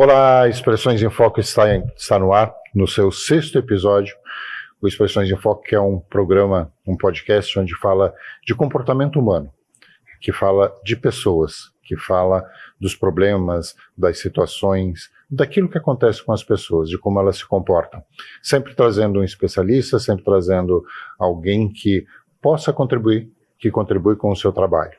Olá, Expressões em Foco está no ar, no seu 6º episódio. O Expressões em Foco, que é um programa, um podcast onde fala de comportamento humano, que fala de pessoas, que fala dos problemas, das situações, daquilo que acontece com as pessoas, de como elas se comportam. Sempre trazendo um especialista, sempre trazendo alguém que possa contribuir, que contribui com o seu trabalho.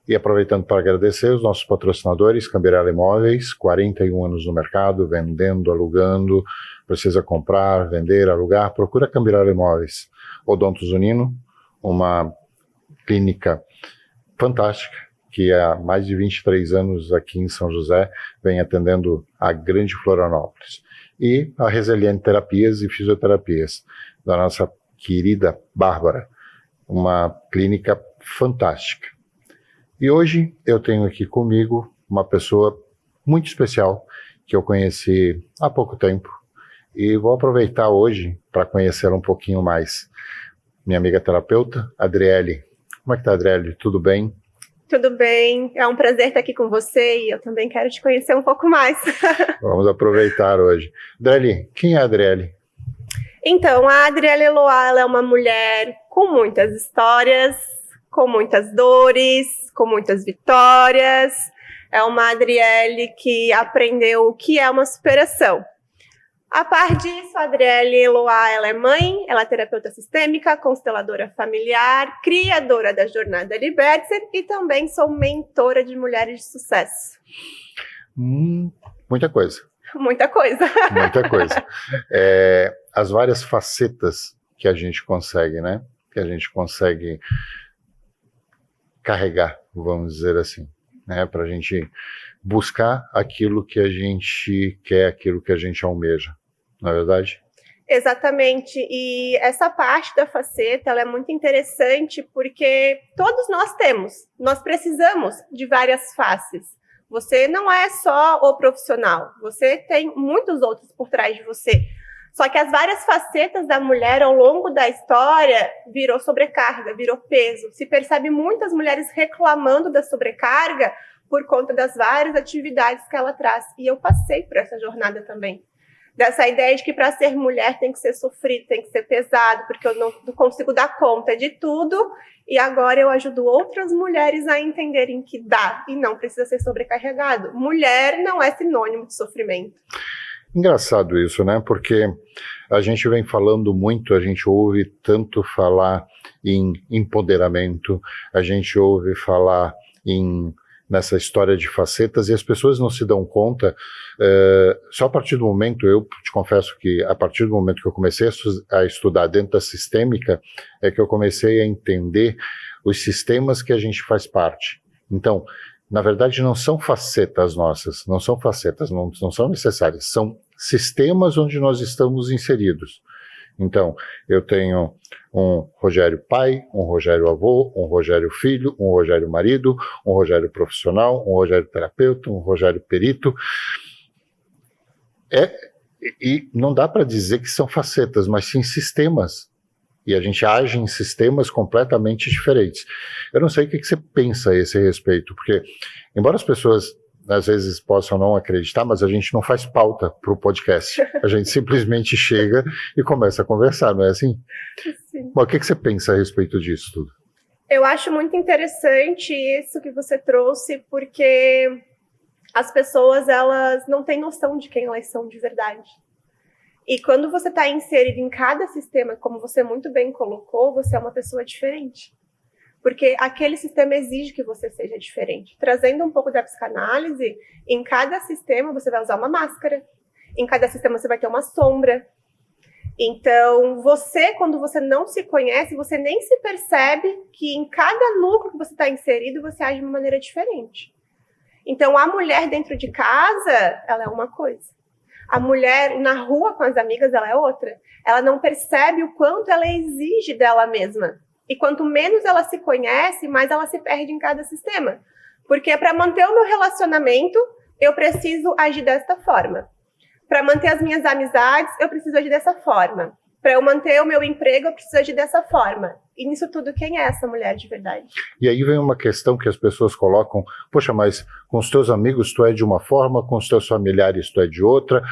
E aproveitando para agradecer os nossos patrocinadores, Cambirela Imóveis, 41 anos no mercado, vendendo, alugando, precisa comprar, vender, alugar, procura Cambirela Imóveis. Odonto Zunino, uma clínica fantástica, que há mais de 23 anos aqui em São José, vem atendendo a grande Florianópolis. E a Resiliente Terapias e Fisioterapias, da nossa querida Bárbara, uma clínica fantástica. E hoje eu tenho aqui comigo uma pessoa muito especial que eu conheci há pouco tempo e vou aproveitar hoje para conhecê-la um pouquinho mais. Minha amiga terapeuta, Adriele. Como é que tá, Adriele? Tudo bem? Tudo bem, é um prazer estar aqui com você e eu também quero te conhecer um pouco mais. Vamos aproveitar hoje. Adriele, quem é a Adriele? Então, a Adriele Eloá, ela é uma mulher com muitas histórias, com muitas dores, com muitas vitórias. É uma Adriele que aprendeu o que é uma superação. A par disso, a Adriele Eloá, ela é mãe, ela é terapeuta sistêmica, consteladora familiar, criadora da Jornada Liberte e também sou mentora de mulheres de sucesso. Muita coisa. Muita coisa. Muita coisa. As várias facetas que a gente consegue, né? Que a gente consegue carregar, vamos dizer assim, né? Para a gente buscar aquilo que a gente quer, aquilo que a gente almeja, não é verdade? Exatamente, e essa parte da faceta, ela é muito interessante porque todos nós precisamos de várias faces. Você não é só o profissional, você tem muitos outros por trás de você. Só que as várias facetas da mulher ao longo da história virou sobrecarga, virou peso. Se percebe muitas mulheres reclamando da sobrecarga por conta das várias atividades que ela traz. E eu passei por essa jornada também. Dessa ideia de que para ser mulher tem que ser sofrido, tem que ser pesado, porque eu não consigo dar conta de tudo. E agora eu ajudo outras mulheres a entenderem que dá e não precisa ser sobrecarregado. Mulher não é sinônimo de sofrimento. Engraçado isso, né? Porque a gente vem falando muito, a gente ouve tanto falar em empoderamento, a gente ouve falar nessa história de facetas e as pessoas não se dão conta, só a partir do momento, eu te confesso que a partir do momento que eu comecei a estudar dentro da sistêmica, é que eu comecei a entender os sistemas que a gente faz parte. Então, na verdade, não são facetas nossas, não são facetas, não são necessárias, são sistemas onde nós estamos inseridos. Então, eu tenho um Rogério pai, um Rogério avô, um Rogério filho, um Rogério marido, um Rogério profissional, um Rogério terapeuta, um Rogério perito. E não dá para dizer que são facetas, mas sim sistemas. E a gente age em sistemas completamente diferentes. Eu não sei o que você pensa a esse respeito, porque, embora as pessoas às vezes possam não acreditar, mas a gente não faz pauta para o podcast. A gente simplesmente chega e começa a conversar, não é assim? Sim. Bom, o que você pensa a respeito disso tudo? Eu acho muito interessante isso que você trouxe, porque as pessoas, elas não têm noção de quem elas são de verdade. E quando você está inserido em cada sistema, como você muito bem colocou, você é uma pessoa diferente. Porque aquele sistema exige que você seja diferente. Trazendo um pouco da psicanálise, em cada sistema você vai usar uma máscara. Em cada sistema você vai ter uma sombra. Então, quando você não se conhece, você nem se percebe que em cada núcleo que você está inserido, você age de uma maneira diferente. Então, a mulher dentro de casa, ela é uma coisa. A mulher na rua com as amigas, ela é outra. Ela não percebe o quanto ela exige dela mesma. E quanto menos ela se conhece, mais ela se perde em cada sistema. Porque para manter o meu relacionamento, eu preciso agir desta forma. Para manter as minhas amizades, eu preciso agir dessa forma. Para eu manter o meu emprego, eu preciso agir dessa forma. E nisso tudo, quem é essa mulher de verdade? E aí vem uma questão que as pessoas colocam, poxa, mas com os teus amigos tu é de uma forma, com os teus familiares tu é de outra,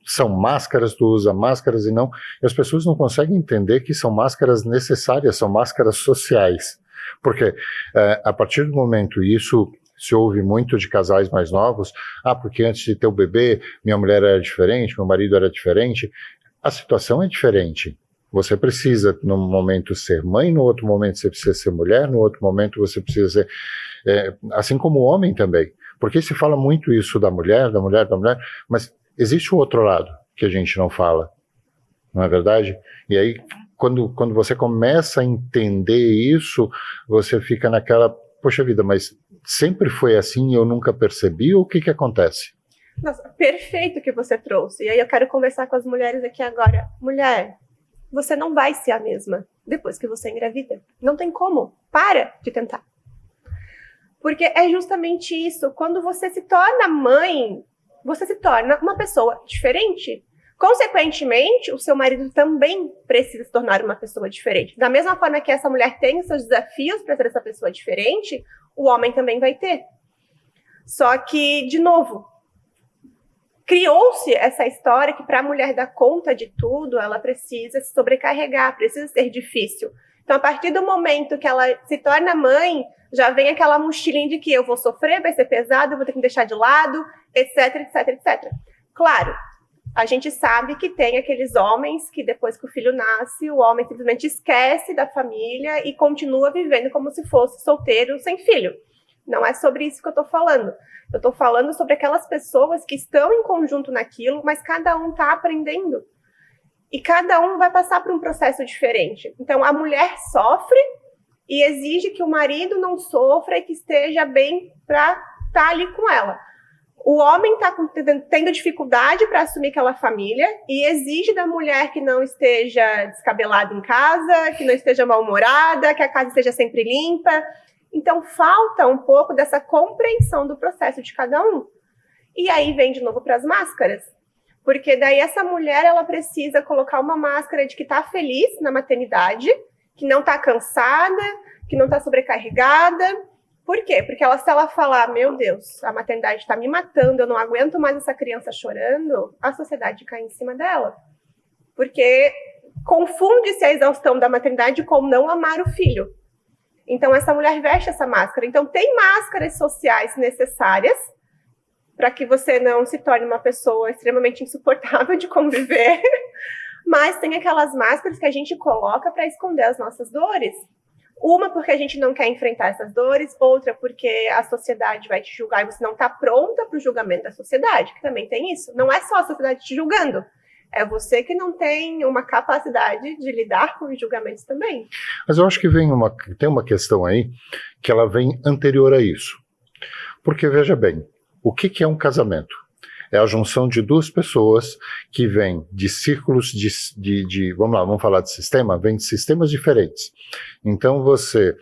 são máscaras, tu usa máscaras e não. E as pessoas não conseguem entender que são máscaras necessárias, são máscaras sociais. Porque a partir do momento, e isso se ouve muito de casais mais novos, porque antes de ter o bebê, minha mulher era diferente, meu marido era diferente. A situação é diferente. Você precisa, num momento, ser mãe, no outro momento você precisa ser mulher, no outro momento você precisa ser... assim como o homem também. Porque se fala muito isso da mulher, mas existe o outro lado que a gente não fala, não é verdade? E aí, quando você começa a entender isso, você fica naquela, poxa vida, mas sempre foi assim e eu nunca percebi, ou o que acontece? Nossa, perfeito que você trouxe. E aí eu quero conversar com as mulheres aqui agora. Mulher, você não vai ser a mesma depois que você engravida. Não tem como. Para de tentar. Porque é justamente isso. Quando você se torna mãe, você se torna uma pessoa diferente. Consequentemente, o seu marido também precisa se tornar uma pessoa diferente. Da mesma forma que essa mulher tem os seus desafios para ser essa pessoa diferente, o homem também vai ter. Só que, de novo, criou-se essa história que para a mulher dar conta de tudo, ela precisa se sobrecarregar, precisa ser difícil. Então, a partir do momento que ela se torna mãe, já vem aquela mochilinha de que eu vou sofrer, vai ser pesado, eu vou ter que me deixar de lado, etc, etc, etc. Claro, a gente sabe que tem aqueles homens que depois que o filho nasce, o homem simplesmente esquece da família e continua vivendo como se fosse solteiro sem filho. Não é sobre isso que eu estou falando. Eu estou falando sobre aquelas pessoas que estão em conjunto naquilo, mas cada um está aprendendo. E cada um vai passar por um processo diferente. Então, a mulher sofre e exige que o marido não sofra e que esteja bem para estar ali com ela. O homem está tendo dificuldade para assumir aquela família e exige da mulher que não esteja descabelada em casa, que não esteja mal-humorada, que a casa esteja sempre limpa. Então, falta um pouco dessa compreensão do processo de cada um. E aí vem de novo para as máscaras. Porque daí essa mulher, ela precisa colocar uma máscara de que está feliz na maternidade, que não está cansada, que não está sobrecarregada. Por quê? Porque se ela falar, meu Deus, a maternidade está me matando, eu não aguento mais essa criança chorando, a sociedade cai em cima dela. Porque confunde-se a exaustão da maternidade com não amar o filho. Então, essa mulher veste essa máscara. Então, tem máscaras sociais necessárias para que você não se torne uma pessoa extremamente insuportável de conviver, mas tem aquelas máscaras que a gente coloca para esconder as nossas dores. Uma porque a gente não quer enfrentar essas dores, outra porque a sociedade vai te julgar e você não está pronta para o julgamento da sociedade, que também tem isso. Não é só a sociedade te julgando, é você que não tem uma capacidade de lidar com os julgamentos também. Mas eu acho que tem uma questão aí que ela vem anterior a isso. Porque, veja bem, o que é um casamento? É a junção de duas pessoas que vêm de círculos vamos falar de sistema, vêm de sistemas diferentes. Então você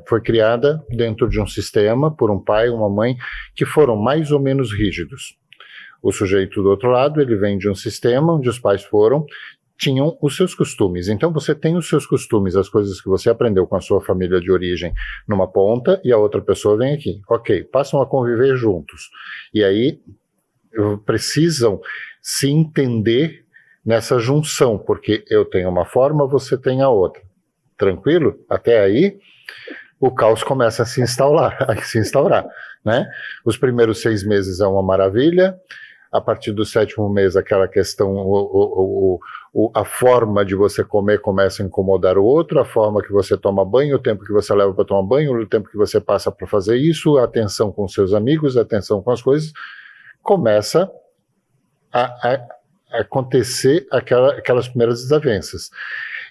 foi criada dentro de um sistema por um pai e uma mãe que foram mais ou menos rígidos. O sujeito do outro lado, ele vem de um sistema onde os pais tinham os seus costumes. Então você tem os seus costumes, as coisas que você aprendeu com a sua família de origem numa ponta e a outra pessoa vem aqui. Ok, passam a conviver juntos. E aí precisam se entender nessa junção, porque eu tenho uma forma, você tem a outra. Tranquilo? Até aí, o caos começa a se instaurar, né? Os primeiros 6 meses é uma maravilha, a partir do 7º mês aquela questão, a forma de você comer começa a incomodar o outro, a forma que você toma banho, o tempo que você leva para tomar banho, o tempo que você passa para fazer isso, a atenção com seus amigos, a atenção com as coisas, começa a acontecer aquelas primeiras desavenças.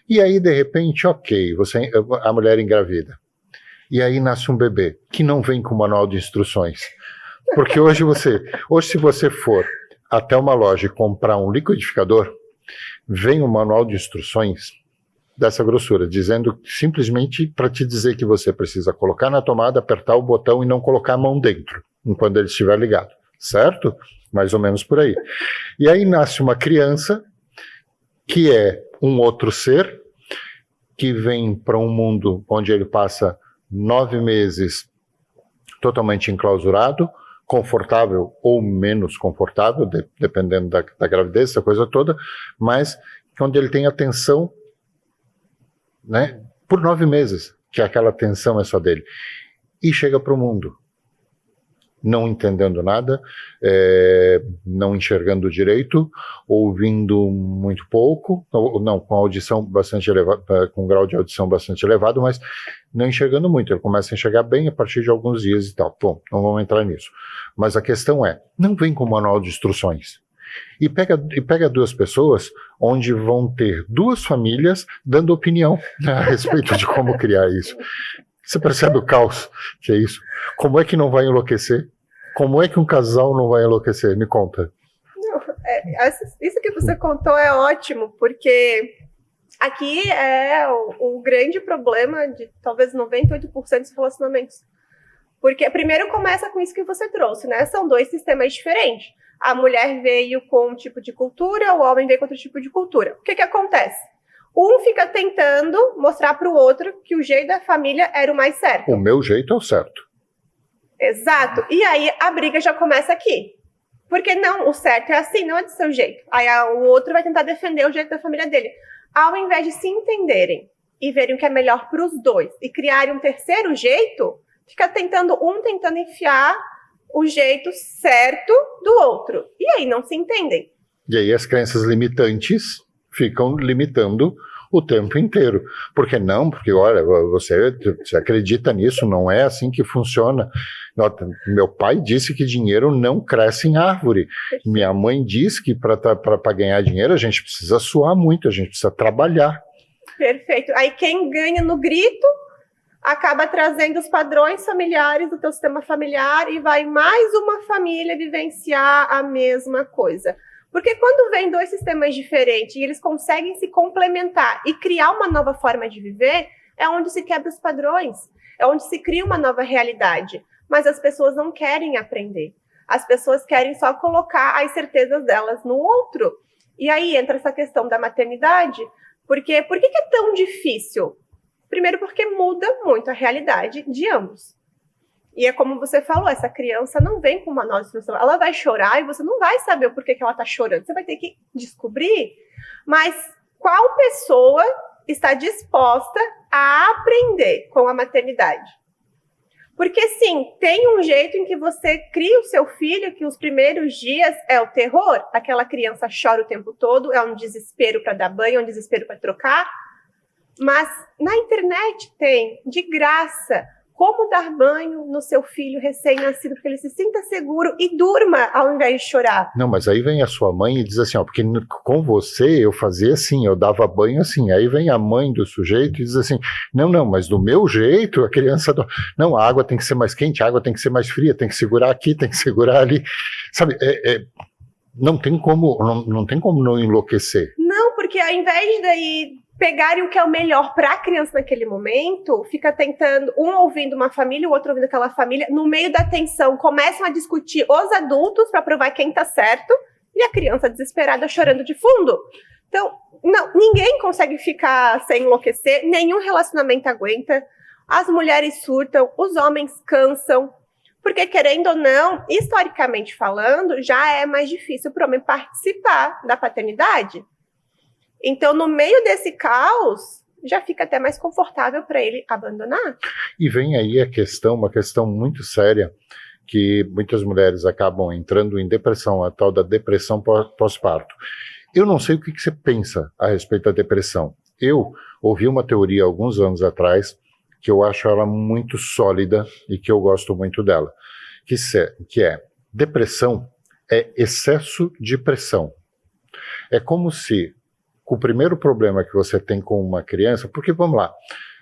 E aí, de repente, ok, a mulher engravida. E aí nasce um bebê, que não vem com manual de instruções. Porque hoje se você for até uma loja e comprar um liquidificador, vem um manual de instruções dessa grossura, dizendo simplesmente para te dizer que você precisa colocar na tomada, apertar o botão e não colocar a mão dentro, enquanto ele estiver ligado. Certo? Mais ou menos por aí. E aí nasce uma criança que é um outro ser que vem para um mundo onde ele passa 9 meses totalmente enclausurado, confortável ou menos confortável, dependendo da gravidez, essa coisa toda, mas onde ele tem atenção, né, por 9 meses, que aquela atenção é só dele, e chega para o mundo, não entendendo nada, não enxergando direito, ouvindo muito pouco, ou não, com audição bastante elevada, com um grau de audição bastante elevado, mas não enxergando muito. Ele começa a enxergar bem a partir de alguns dias e tal. Bom, não vamos entrar nisso. Mas a questão é, não vem com manual de instruções. E pega 2 pessoas onde vão ter 2 famílias dando opinião a respeito de como criar isso. Você percebe o caos que é isso? Como é que não vai enlouquecer? Como é que um casal não vai enlouquecer? Me conta. Não, isso que você contou é ótimo, porque aqui é o grande problema de talvez 98% dos relacionamentos. Porque primeiro começa com isso que você trouxe, né? São 2 sistemas diferentes. A mulher veio com um tipo de cultura, o homem veio com outro tipo de cultura. O que acontece? Um fica tentando mostrar para o outro que o jeito da família era o mais certo. O meu jeito é o certo. Exato. E aí a briga já começa aqui. Porque não, o certo é assim, não é do seu jeito. Aí o outro vai tentar defender o jeito da família dele. Ao invés de se entenderem e verem o que é melhor para os 2 e criarem um terceiro jeito, fica tentando enfiar o jeito certo do outro. E aí não se entendem. E aí as crenças limitantes ficam limitando o tempo inteiro. Por que não? Porque, olha, você acredita nisso, não é assim que funciona. Meu pai disse que dinheiro não cresce em árvore. Minha mãe disse que para ganhar dinheiro a gente precisa suar muito, a gente precisa trabalhar. Perfeito. Aí quem ganha no grito acaba trazendo os padrões familiares do teu sistema familiar e vai mais uma família vivenciar a mesma coisa. Porque quando vem 2 sistemas diferentes e eles conseguem se complementar e criar uma nova forma de viver, é onde se quebra os padrões, é onde se cria uma nova realidade. Mas as pessoas não querem aprender. As pessoas querem só colocar as certezas delas no outro. E aí entra essa questão da maternidade. Porque por que é tão difícil? Primeiro porque muda muito a realidade de ambos. E é como você falou, essa criança não vem com uma nova instrução. Ela vai chorar e você não vai saber o porquê que ela está chorando. Você vai ter que descobrir. Mas qual pessoa está disposta a aprender com a maternidade? Porque sim, tem um jeito em que você cria o seu filho, que os primeiros dias é o terror. Aquela criança chora o tempo todo, é um desespero para dar banho, é um desespero para trocar. Mas na internet tem, de graça, como dar banho no seu filho recém-nascido, porque ele se sinta seguro e durma ao invés de chorar. Não, mas aí vem a sua mãe e diz assim, ó, porque com você eu fazia assim, eu dava banho assim. Aí vem a mãe do sujeito e diz assim, não, mas do meu jeito a criança... Não, a água tem que ser mais quente, a água tem que ser mais fria, tem que segurar aqui, tem que segurar ali. Sabe, não tem como não enlouquecer. Não, porque ao invés daí pegarem o que é o melhor para a criança naquele momento, fica tentando, um ouvindo uma família, o outro ouvindo aquela família, no meio da tensão, começam a discutir os adultos para provar quem tá certo, e a criança desesperada chorando de fundo. Então, não, ninguém consegue ficar sem enlouquecer, nenhum relacionamento aguenta, as mulheres surtam, os homens cansam, porque querendo ou não, historicamente falando, já é mais difícil para o homem participar da paternidade. Então, no meio desse caos, já fica até mais confortável para ele abandonar. E vem aí uma questão muito séria, que muitas mulheres acabam entrando em depressão, a tal da depressão pós-parto. Eu não sei o que você pensa a respeito da depressão. Eu ouvi uma teoria alguns anos atrás, que eu acho ela muito sólida e que eu gosto muito dela, que é depressão é excesso de pressão. É como se o primeiro problema que você tem com uma criança, porque vamos lá,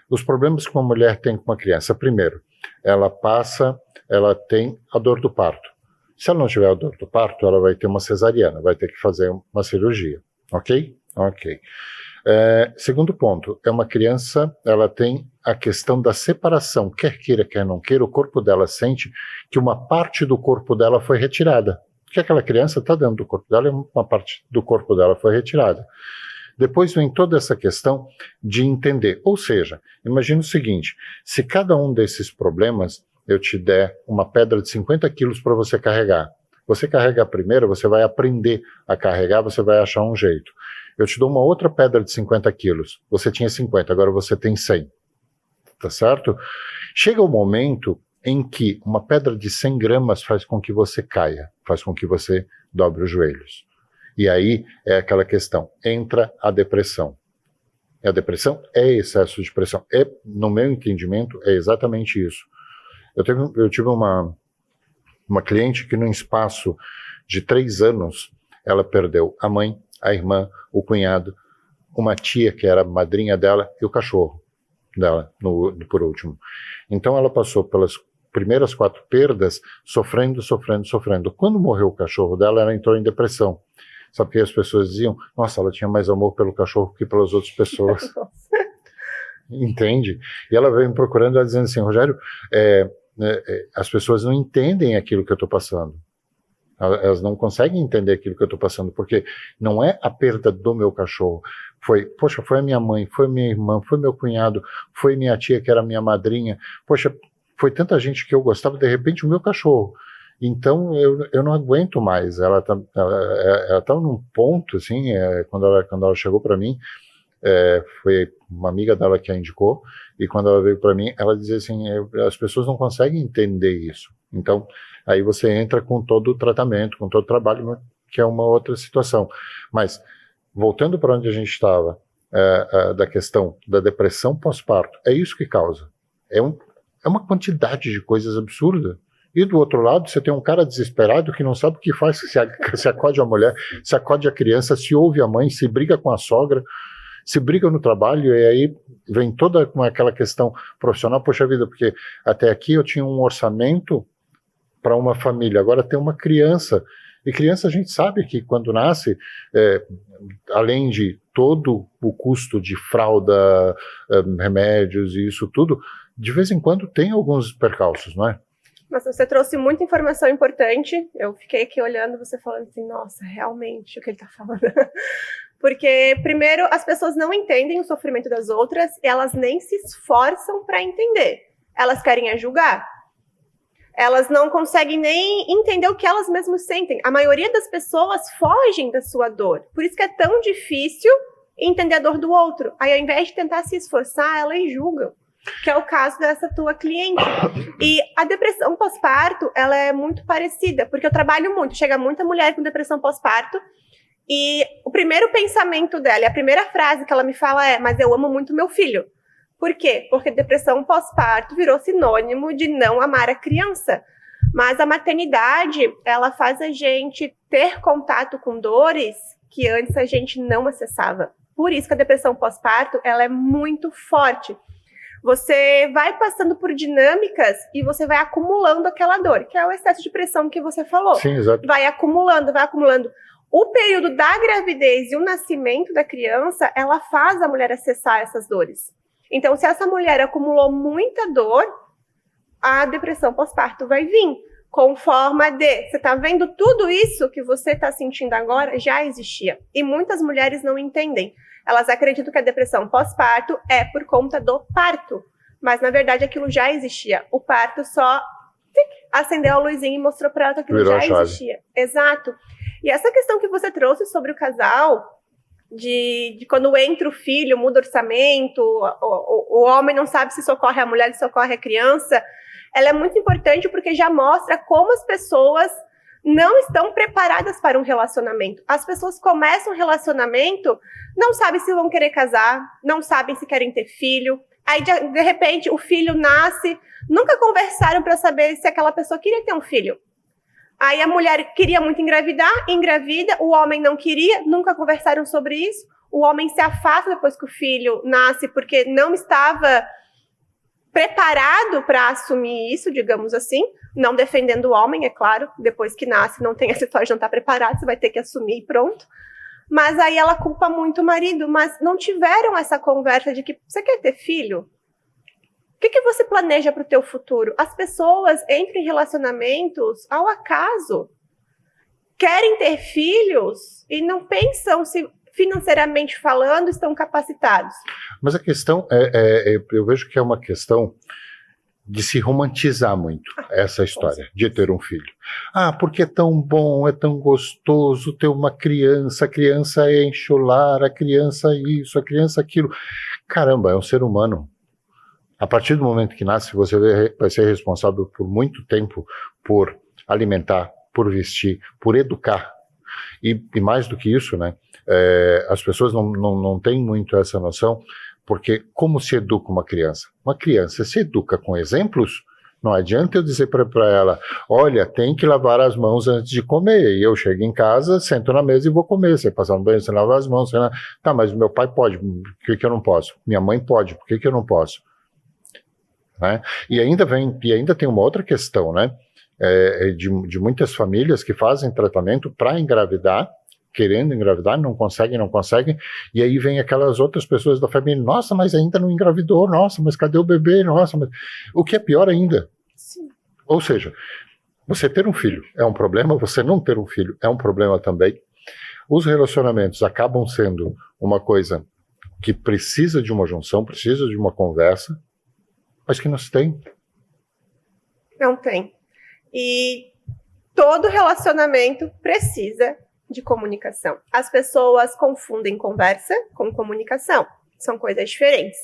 os problemas que uma mulher tem com uma criança, primeiro, ela tem a dor do parto. Se ela não tiver a dor do parto, ela vai ter uma cesariana, vai ter que fazer uma cirurgia, ok? Ok. Segundo ponto, é uma criança, ela tem a questão da separação, quer queira, quer não queira, o corpo dela sente que uma parte do corpo dela foi retirada. O que aquela criança está dentro do corpo dela, uma parte do corpo dela foi retirada. Depois vem toda essa questão de entender. Ou seja, imagina o seguinte, se cada um desses problemas eu te der uma pedra de 50 quilos para você carregar, você carrega a primeira, você vai aprender a carregar, você vai achar um jeito. Eu te dou uma outra pedra de 50 quilos, você tinha 50, agora você tem 100, tá certo? Chega o momento em que uma pedra de 100 gramas faz com que você caia, faz com que você dobre os joelhos. E aí é aquela questão, entra a depressão. E a depressão é excesso de pressão. No meu entendimento, é exatamente isso. Eu tive uma cliente que, num espaço de 3 anos, ela perdeu a mãe, a irmã, o cunhado, uma tia que era madrinha dela e o cachorro dela, por último. Então ela passou pelas primeiras 4 perdas, sofrendo. Quando morreu o cachorro dela, ela entrou em depressão. Sabe porque as pessoas diziam, nossa, ela tinha mais amor pelo cachorro que pelas outras pessoas. Entende? E ela veio me procurando, ela dizendo assim, Rogério, as pessoas não entendem aquilo que eu estou passando. Elas não conseguem entender aquilo que eu estou passando, porque não é a perda do meu cachorro. Foi a minha mãe, foi minha irmã, foi meu cunhado, foi minha tia que era minha madrinha. Poxa, foi tanta gente que eu gostava, de repente o meu cachorro. Então eu não aguento mais. Ela tá num ponto, assim, quando ela chegou para mim, foi uma amiga dela que a indicou, e quando ela veio para mim, ela dizia assim, as pessoas não conseguem entender isso. Então, aí você entra com todo o tratamento, com todo o trabalho, que é uma outra situação. Mas, voltando para onde a gente estava, da questão da depressão pós-parto, é isso que causa. É uma quantidade de coisas absurda. E do outro lado, você tem um cara desesperado que não sabe o que faz, se acode a mulher, se acode a criança, se ouve a mãe, se briga com a sogra, se briga no trabalho, e aí vem toda aquela questão profissional. Poxa vida, porque até aqui eu tinha um orçamento para uma família, agora tem uma criança, e criança a gente sabe que quando nasce, além de todo o custo de fralda, remédios e isso tudo, de vez em quando tem alguns percalços, não é? Nossa, você trouxe muita informação importante. Eu fiquei aqui olhando você falando assim, nossa, realmente, o que ele tá falando. Porque, primeiro, as pessoas não entendem o sofrimento das outras e elas nem se esforçam para entender. Elas querem julgar. Elas não conseguem nem entender o que elas mesmas sentem. A maioria das pessoas fogem da sua dor. Por isso que é tão difícil entender a dor do outro. Aí, ao invés de tentar se esforçar, elas julgam. Que é o caso dessa tua cliente. E a depressão pós-parto, ela é muito parecida, porque eu trabalho muito, chega muita mulher com depressão pós-parto, e o primeiro pensamento dela, a primeira frase que ela me fala é, mas eu amo muito meu filho. Por quê? Porque depressão pós-parto virou sinônimo de não amar a criança. Mas a maternidade, ela faz a gente ter contato com dores que antes a gente não acessava. Por isso que a depressão pós-parto, ela é muito forte. Você vai passando por dinâmicas e você vai acumulando aquela dor, que é o excesso de pressão que você falou. Sim, exato. Vai acumulando. O período da gravidez e o nascimento da criança, ela faz a mulher acessar essas dores. Então, se essa mulher acumulou muita dor, a depressão pós-parto vai vir. Com forma de, você está vendo tudo isso que você está sentindo agora, já existia. E muitas mulheres não entendem. Elas acreditam que a depressão pós-parto é por conta do parto. Mas, na verdade, aquilo já existia. O parto só acendeu a luzinha e mostrou para ela que aquilo já existia. Exato. E essa questão que você trouxe sobre o casal, de quando entra o filho, muda o orçamento, o homem não sabe se socorre a mulher, se socorre a criança, ela é muito importante porque já mostra como as pessoas não estão preparadas para um relacionamento. As pessoas começam um relacionamento, não sabem se vão querer casar, não sabem se querem ter filho. Aí, de repente, o filho nasce, nunca conversaram para saber se aquela pessoa queria ter um filho. Aí a mulher queria muito engravidar, engravida, o homem não queria, nunca conversaram sobre isso. O homem se afasta depois que o filho nasce porque não estava preparado para assumir isso, digamos assim, não defendendo o homem, é claro, depois que nasce não tem essa história de não estar preparado, você vai ter que assumir e pronto. Mas aí ela culpa muito o marido, mas não tiveram essa conversa de que você quer ter filho? O que você planeja para o teu futuro? As pessoas entram em relacionamentos ao acaso, querem ter filhos e não pensam se financeiramente falando, estão capacitados. Mas a questão eu vejo que é uma questão de se romantizar muito essa história de ter um filho. Porque é tão bom, é tão gostoso ter uma criança, a criança enche o lar, a criança isso, a criança aquilo. Caramba, é um ser humano. A partir do momento que nasce, você vai ser responsável por muito tempo por alimentar, por vestir, por educar. E mais do que isso, né? As pessoas não têm muito essa noção, porque como se educa uma criança? Uma criança se educa com exemplos. Não adianta eu dizer para ela, olha, tem que lavar as mãos antes de comer. E eu chego em casa, sento na mesa e vou comer. Você passar no banheiro, você lava as mãos. Tá, mas meu pai pode, por que eu não posso? Minha mãe pode, por que eu não posso? Né? E ainda tem uma outra questão, né? De muitas famílias que fazem tratamento para engravidar, querendo engravidar, não conseguem, e aí vem aquelas outras pessoas da família, nossa, mas ainda não engravidou, nossa, mas cadê o bebê, nossa, mas... O que é pior ainda. Sim. Ou seja, você ter um filho é um problema, você não ter um filho é um problema também. Os relacionamentos acabam sendo uma coisa que precisa de uma junção, precisa de uma conversa, mas que não se tem. Não tem. E todo relacionamento precisa de comunicação. As pessoas confundem conversa com comunicação. São coisas diferentes.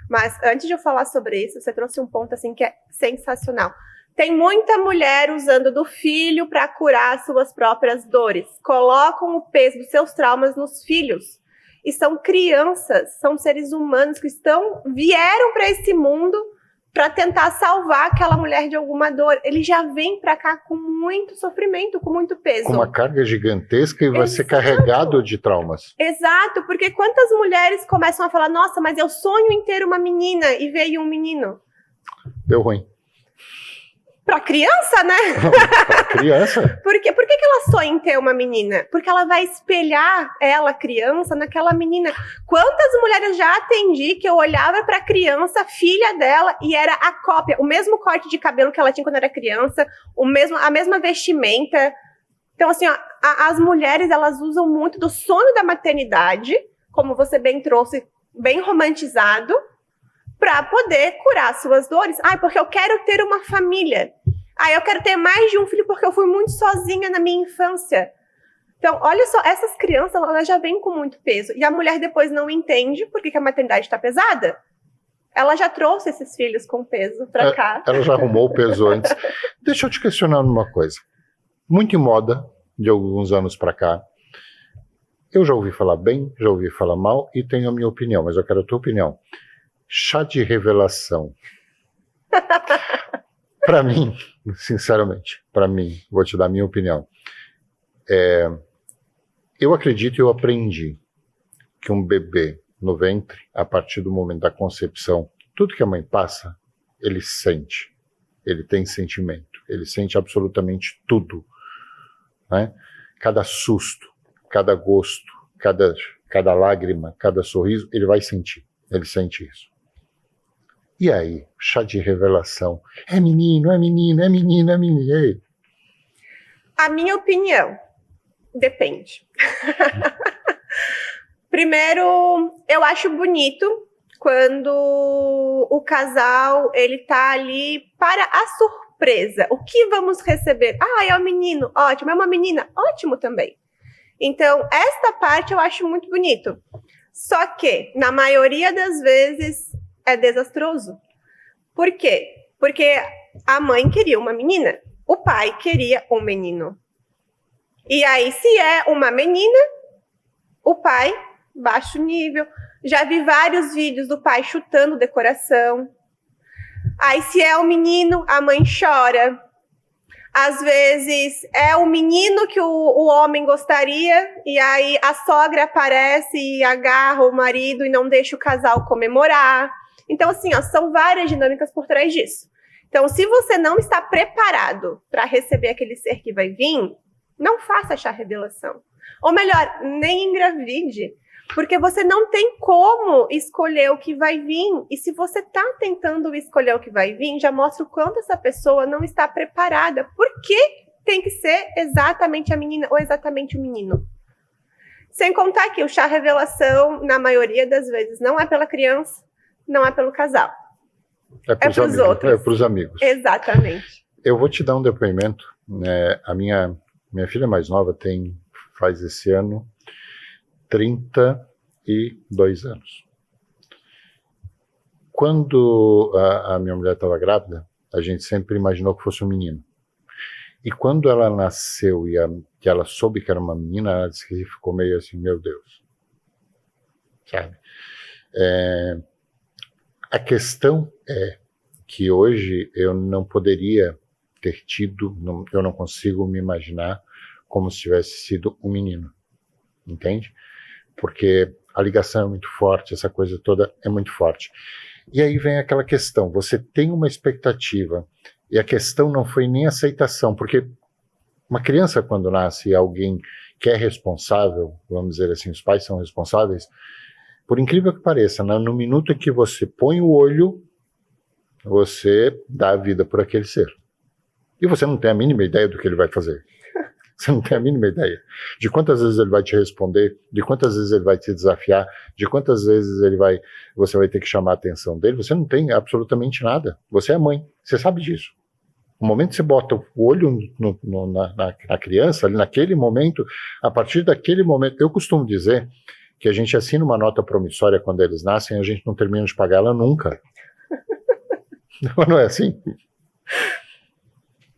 Mas antes de eu falar sobre isso, você trouxe um ponto assim que é sensacional. Tem muita mulher usando do filho para curar suas próprias dores. Colocam o peso dos seus traumas nos filhos. E são crianças, são seres humanos que vieram para esse mundo para tentar salvar aquela mulher de alguma dor. Ele já vem para cá com muito sofrimento, com muito peso. Com uma carga gigantesca e vai ser carregado de traumas. Exato, porque quantas mulheres começam a falar, nossa, mas eu sonho em ter uma menina e veio um menino. Deu ruim. Pra criança, né? Pra criança. Por que ela sonha em ter uma menina? Porque ela vai espelhar ela, criança, naquela menina. Quantas mulheres já atendi que eu olhava pra criança, filha dela, e era a cópia, o mesmo corte de cabelo que ela tinha quando era criança, a mesma vestimenta. Então, assim, ó, as mulheres, elas usam muito do sonho da maternidade, como você bem trouxe, bem romantizado, para poder curar suas dores. Porque eu quero ter uma família. Eu quero ter mais de um filho porque eu fui muito sozinha na minha infância. Então, olha só, essas crianças, elas já vêm com muito peso. E a mulher depois não entende por que a maternidade está pesada. Ela já trouxe esses filhos com peso para cá. Ela já arrumou o peso antes. Deixa eu te questionar numa coisa. Muito em moda, de alguns anos para cá. Eu já ouvi falar bem, já ouvi falar mal e tenho a minha opinião, mas eu quero a tua opinião. Chá de revelação. Para mim, sinceramente, vou te dar a minha opinião. Eu acredito e eu aprendi que um bebê no ventre, a partir do momento da concepção, tudo que a mãe passa, ele sente. Ele tem sentimento. Ele sente absolutamente tudo. Né? Cada susto, cada gosto, cada lágrima, cada sorriso, ele vai sentir. Ele sente isso. E aí, chá de revelação. É menino, é menina, é menina, é menina. A minha opinião, depende. Primeiro, eu acho bonito quando o casal, ele tá ali para a surpresa. O que vamos receber? É um menino, ótimo. É uma menina, ótimo também. Então, esta parte eu acho muito bonito. Só que, na maioria das vezes, é desastroso. Por quê? Porque a mãe queria uma menina, o pai queria um menino. E aí, se é uma menina, o pai, baixo nível. Já vi vários vídeos do pai chutando decoração. Aí, se é um menino, a mãe chora. Às vezes, é o menino que o homem gostaria, e aí a sogra aparece e agarra o marido e não deixa o casal comemorar. Então, assim, são várias dinâmicas por trás disso. Então, se você não está preparado para receber aquele ser que vai vir, não faça chá revelação. Ou melhor, nem engravide. Porque você não tem como escolher o que vai vir. E se você está tentando escolher o que vai vir, já mostra o quanto essa pessoa não está preparada. Por que tem que ser exatamente a menina ou exatamente o menino? Sem contar que o chá revelação, na maioria das vezes, não é pela criança, não é pelo casal. É para os outros. É para os amigos. Exatamente. Eu vou te dar um depoimento. A minha filha mais nova faz esse ano 32 anos. Quando a minha mulher estava grávida, a gente sempre imaginou que fosse um menino. E quando ela nasceu e que ela soube que era uma menina, ela disse que ficou meio assim, meu Deus. Sabe? A questão é que hoje eu não poderia ter tido, eu não consigo me imaginar como se tivesse sido um menino. Entende? Porque a ligação é muito forte, essa coisa toda é muito forte. E aí vem aquela questão, você tem uma expectativa, e a questão não foi nem aceitação, porque uma criança quando nasce, alguém que é responsável, vamos dizer assim, os pais são responsáveis, por incrível que pareça, no minuto em que você põe o olho, você dá a vida por aquele ser. E você não tem a mínima ideia do que ele vai fazer. Você não tem a mínima ideia de quantas vezes ele vai te responder, de quantas vezes ele vai te desafiar, de quantas vezes você vai ter que chamar a atenção dele. Você não tem absolutamente nada. Você é mãe, você sabe disso. No momento que você bota o olho na criança, ali naquele momento, a partir daquele momento, eu costumo dizer que a gente assina uma nota promissória quando eles nascem e a gente não termina de pagar ela nunca. Não é assim?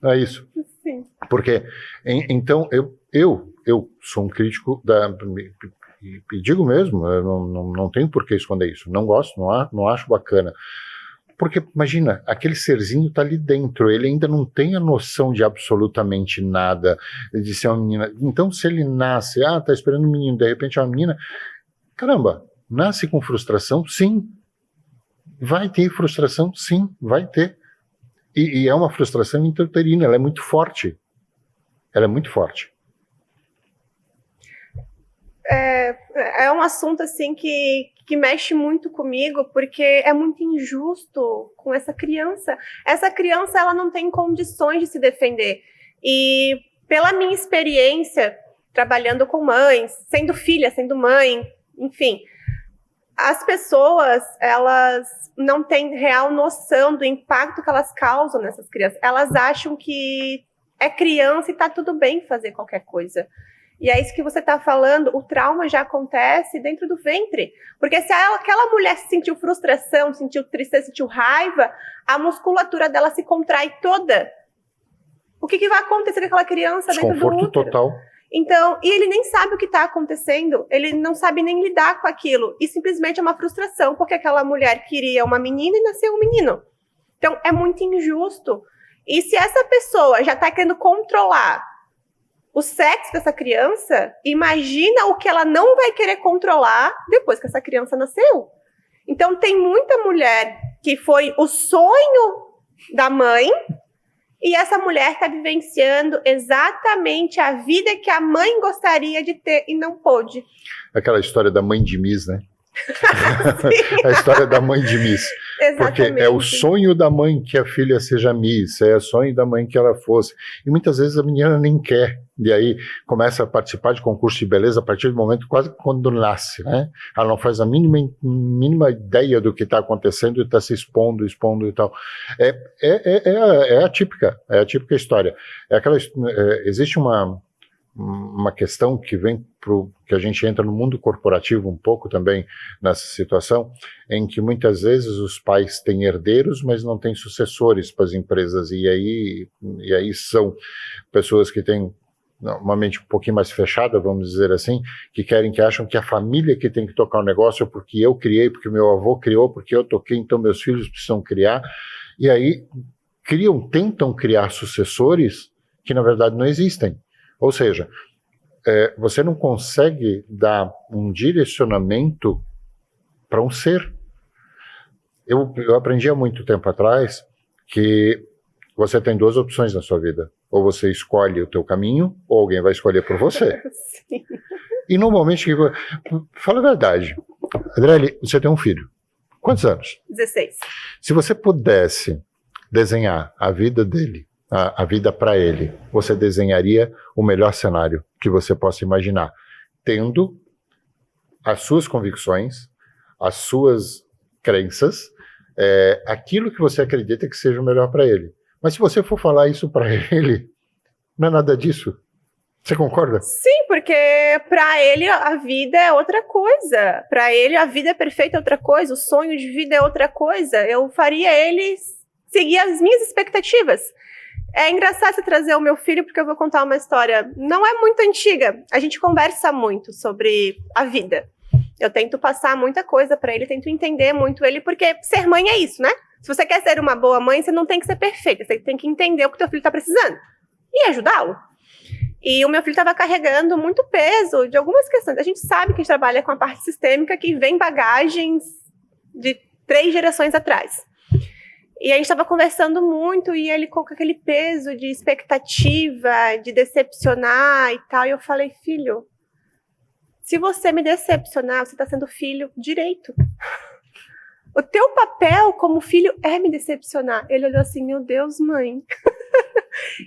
É isso. Sim. Porque, então, eu sou um crítico e digo mesmo, eu não tenho por que esconder isso, não gosto, não acho bacana. Porque, imagina, aquele serzinho está ali dentro, ele ainda não tem a noção de absolutamente nada, de ser uma menina. Então, se ele nasce, tá esperando um menino, de repente é uma menina, caramba, nasce com frustração? Sim. Vai ter frustração? Sim, vai ter. E é uma frustração intrauterina, ela é muito forte. Ela é muito forte. É um assunto assim que mexe muito comigo, porque é muito injusto com essa criança. Essa criança, ela não tem condições de se defender. E pela minha experiência, trabalhando com mães, sendo filha, sendo mãe, enfim, as pessoas, elas não têm real noção do impacto que elas causam nessas crianças. Elas acham que é criança e tá tudo bem fazer qualquer coisa. E é isso que você está falando, o trauma já acontece dentro do ventre. Porque se aquela mulher sentiu frustração, sentiu tristeza, sentiu raiva, a musculatura dela se contrai toda. O que vai acontecer com aquela criança dentro do útero? Desconforto total. Então, e ele nem sabe o que está acontecendo, ele não sabe nem lidar com aquilo. E simplesmente é uma frustração, porque aquela mulher queria uma menina e nasceu um menino. Então, é muito injusto. E se essa pessoa já está querendo controlar o sexo dessa criança, imagina o que ela não vai querer controlar depois que essa criança nasceu. Então, tem muita mulher que foi o sonho da mãe, e essa mulher está vivenciando exatamente a vida que a mãe gostaria de ter e não pôde. Aquela história da mãe de Miss, né? A história da mãe de Miss. Exatamente. Porque é o sonho da mãe que a filha seja Miss, é o sonho da mãe que ela fosse. E muitas vezes a menina nem quer. E aí começa a participar de concurso de beleza a partir do momento quase quando nasce, né? Ela não faz a mínima ideia do que está acontecendo e está se expondo e tal. É a típica história. Existe uma questão que vem que a gente entra no mundo corporativo um pouco também nessa situação, em que muitas vezes os pais têm herdeiros, mas não têm sucessores para as empresas, e aí são pessoas que têm uma mente um pouquinho mais fechada, vamos dizer assim, que acham que a família que tem que tocar o negócio, porque eu criei, porque meu avô criou, porque eu toquei, então meus filhos precisam criar, e aí tentam criar sucessores que na verdade não existem. Ou seja, você não consegue dar um direcionamento para um ser. Eu aprendi há muito tempo atrás que você tem duas opções na sua vida. Ou você escolhe o teu caminho, ou alguém vai escolher por você. Sim. E normalmente, fala a verdade, Adriele, você tem um filho. Quantos anos? 16. Se você pudesse desenhar a vida dele, a vida para ele, você desenharia o melhor cenário que você possa imaginar, tendo as suas convicções, as suas crenças, aquilo que você acredita que seja o melhor para ele. Mas se você for falar isso para ele, não é nada disso. Você concorda? Sim, porque para ele a vida é outra coisa. Para ele a vida perfeita é outra coisa, o sonho de vida é outra coisa. Eu faria ele seguir as minhas expectativas. É engraçado você trazer o meu filho, porque eu vou contar uma história, não é muito antiga. A gente conversa muito sobre a vida. Eu tento passar muita coisa para ele, tento entender muito ele, porque ser mãe é isso, né? Se você quer ser uma boa mãe, você não tem que ser perfeita, você tem que entender o que o teu filho está precisando e ajudá-lo. E o meu filho estava carregando muito peso de algumas questões. A gente sabe que a gente trabalha com a parte sistêmica que vem bagagens de 3 gerações atrás. E a gente estava conversando muito e ele com aquele peso de expectativa, de decepcionar e tal. E eu falei, filho, se você me decepcionar, você está sendo filho direito. O teu papel como filho é me decepcionar. Ele olhou assim, meu Deus, mãe.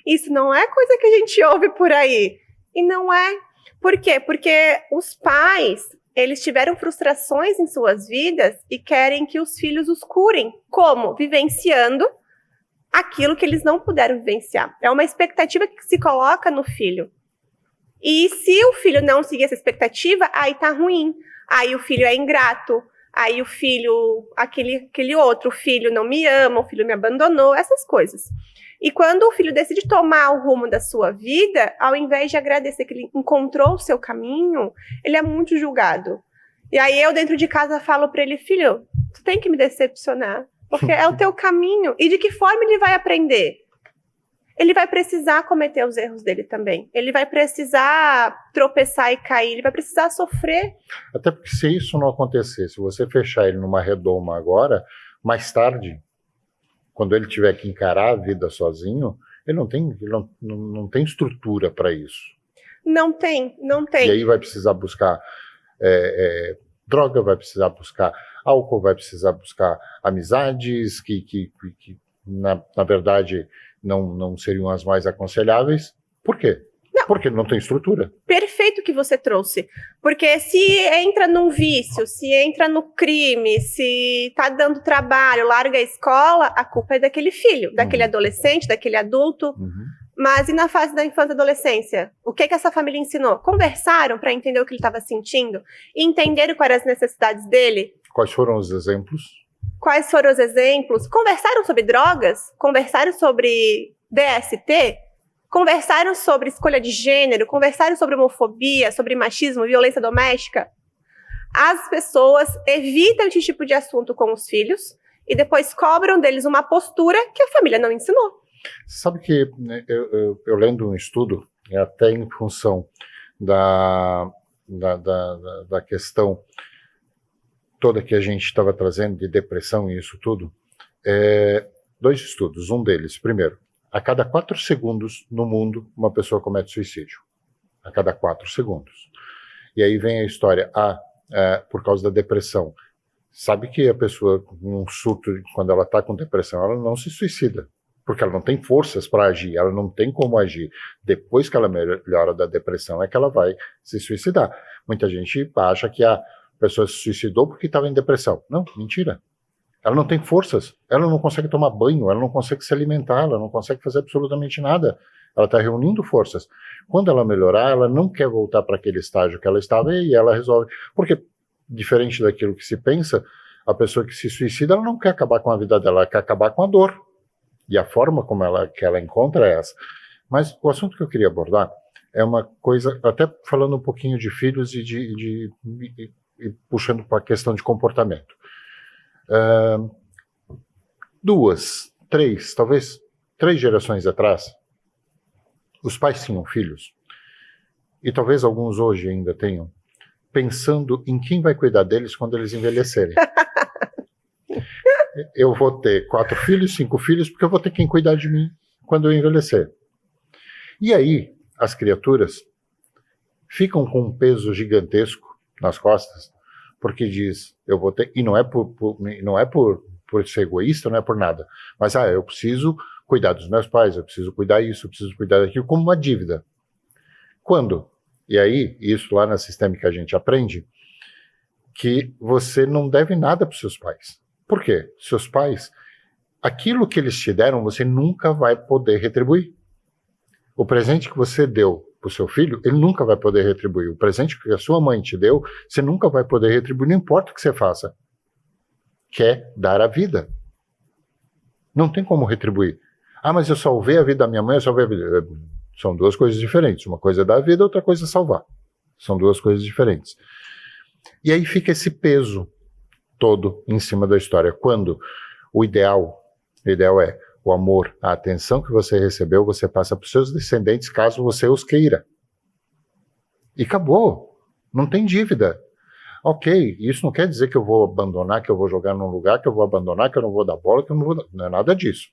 Isso não é coisa que a gente ouve por aí. E não é. Por quê? Porque os pais, eles tiveram frustrações em suas vidas e querem que os filhos os curem. Como? Vivenciando aquilo que eles não puderam vivenciar. É uma expectativa que se coloca no filho. E se o filho não seguir essa expectativa, aí tá ruim. Aí o filho é ingrato. Aí o filho, aquele outro filho não me ama, o filho me abandonou, essas coisas. E quando o filho decide tomar o rumo da sua vida, ao invés de agradecer que ele encontrou o seu caminho, ele é muito julgado. E aí eu dentro de casa falo para ele, filho, tu tem que me decepcionar, porque é o teu caminho. E de que forma ele vai aprender? Ele vai precisar cometer os erros dele também. Ele vai precisar tropeçar e cair, ele vai precisar sofrer. Até porque se isso não acontecer, se você fechar ele numa redoma agora, mais tarde, quando ele tiver que encarar a vida sozinho, ele não tem estrutura para isso. Não tem. E aí vai precisar buscar droga, vai precisar buscar álcool, vai precisar buscar amizades que na verdade, não seriam as mais aconselháveis. Por quê? Não. Porque não tem estrutura. Perfeito que você trouxe. Porque se entra num vício, se entra no crime, se tá dando trabalho, larga a escola, a culpa é daquele filho, daquele adolescente, daquele adulto. Mas e na fase da infância e adolescência? O que essa família ensinou? Conversaram para entender o que ele estava sentindo? E entenderam quais eram as necessidades dele? Quais foram os exemplos? Quais foram os exemplos? Conversaram sobre drogas? Conversaram sobre DST? Conversaram sobre escolha de gênero? Conversaram sobre homofobia, sobre machismo, violência doméstica? As pessoas evitam esse tipo de assunto com os filhos e depois cobram deles uma postura que a família não ensinou. Sabe que eu lendo um estudo, até em função da questão toda que a gente estava trazendo de depressão e isso tudo, 2 estudos. Um deles, primeiro, a cada 4 segundos no mundo uma pessoa comete suicídio. A cada 4 segundos. E aí vem a história, por causa da depressão. Sabe que a pessoa, num surto, quando ela está com depressão, ela não se suicida. Porque ela não tem forças para agir, ela não tem como agir. Depois que ela melhora da depressão é que ela vai se suicidar. Muita gente acha que a pessoa se suicidou porque estava em depressão. Não, mentira. Ela não tem forças, ela não consegue tomar banho, ela não consegue se alimentar, ela não consegue fazer absolutamente nada. Ela está reunindo forças. Quando ela melhorar, ela não quer voltar para aquele estágio que ela estava e ela resolve. Porque, diferente daquilo que se pensa, a pessoa que se suicida, ela não quer acabar com a vida dela, ela quer acabar com a dor. E a forma como que ela encontra é essa. Mas o assunto que eu queria abordar é uma coisa, até falando um pouquinho de filhos e puxando para a questão de comportamento. 2, 3, talvez 3 gerações atrás, os pais tinham filhos, e talvez alguns hoje ainda tenham, pensando em quem vai cuidar deles quando eles envelhecerem. Eu vou ter 4 filhos, 5 filhos, porque eu vou ter quem cuidar de mim quando eu envelhecer. E aí, as criaturas ficam com um peso gigantesco nas costas, porque diz, eu vou ter, e não é por ser egoísta, não é por nada, mas eu preciso cuidar dos meus pais, eu preciso cuidar disso, eu preciso cuidar daquilo, como uma dívida. Quando? E aí, isso lá na sistêmica a gente aprende, que você não deve nada para os seus pais. Por quê? Seus pais, aquilo que eles te deram, você nunca vai poder retribuir. O presente que você deu para o seu filho, ele nunca vai poder retribuir. O presente que a sua mãe te deu, você nunca vai poder retribuir, não importa o que você faça. Quer dar a vida. Não tem como retribuir. Ah, mas eu salvei a vida da minha mãe, eu salvei a vida. São duas coisas diferentes. Uma coisa é dar a vida, outra coisa é salvar. São duas coisas diferentes. E aí fica esse peso todo em cima da história. Quando o ideal é o amor, a atenção que você recebeu, você passa para os seus descendentes, caso você os queira. E acabou. Não tem dívida. Ok, isso não quer dizer que eu vou abandonar, que eu vou jogar num lugar, que eu vou abandonar, que eu não vou dar bola, que eu não vou dar... Não é nada disso.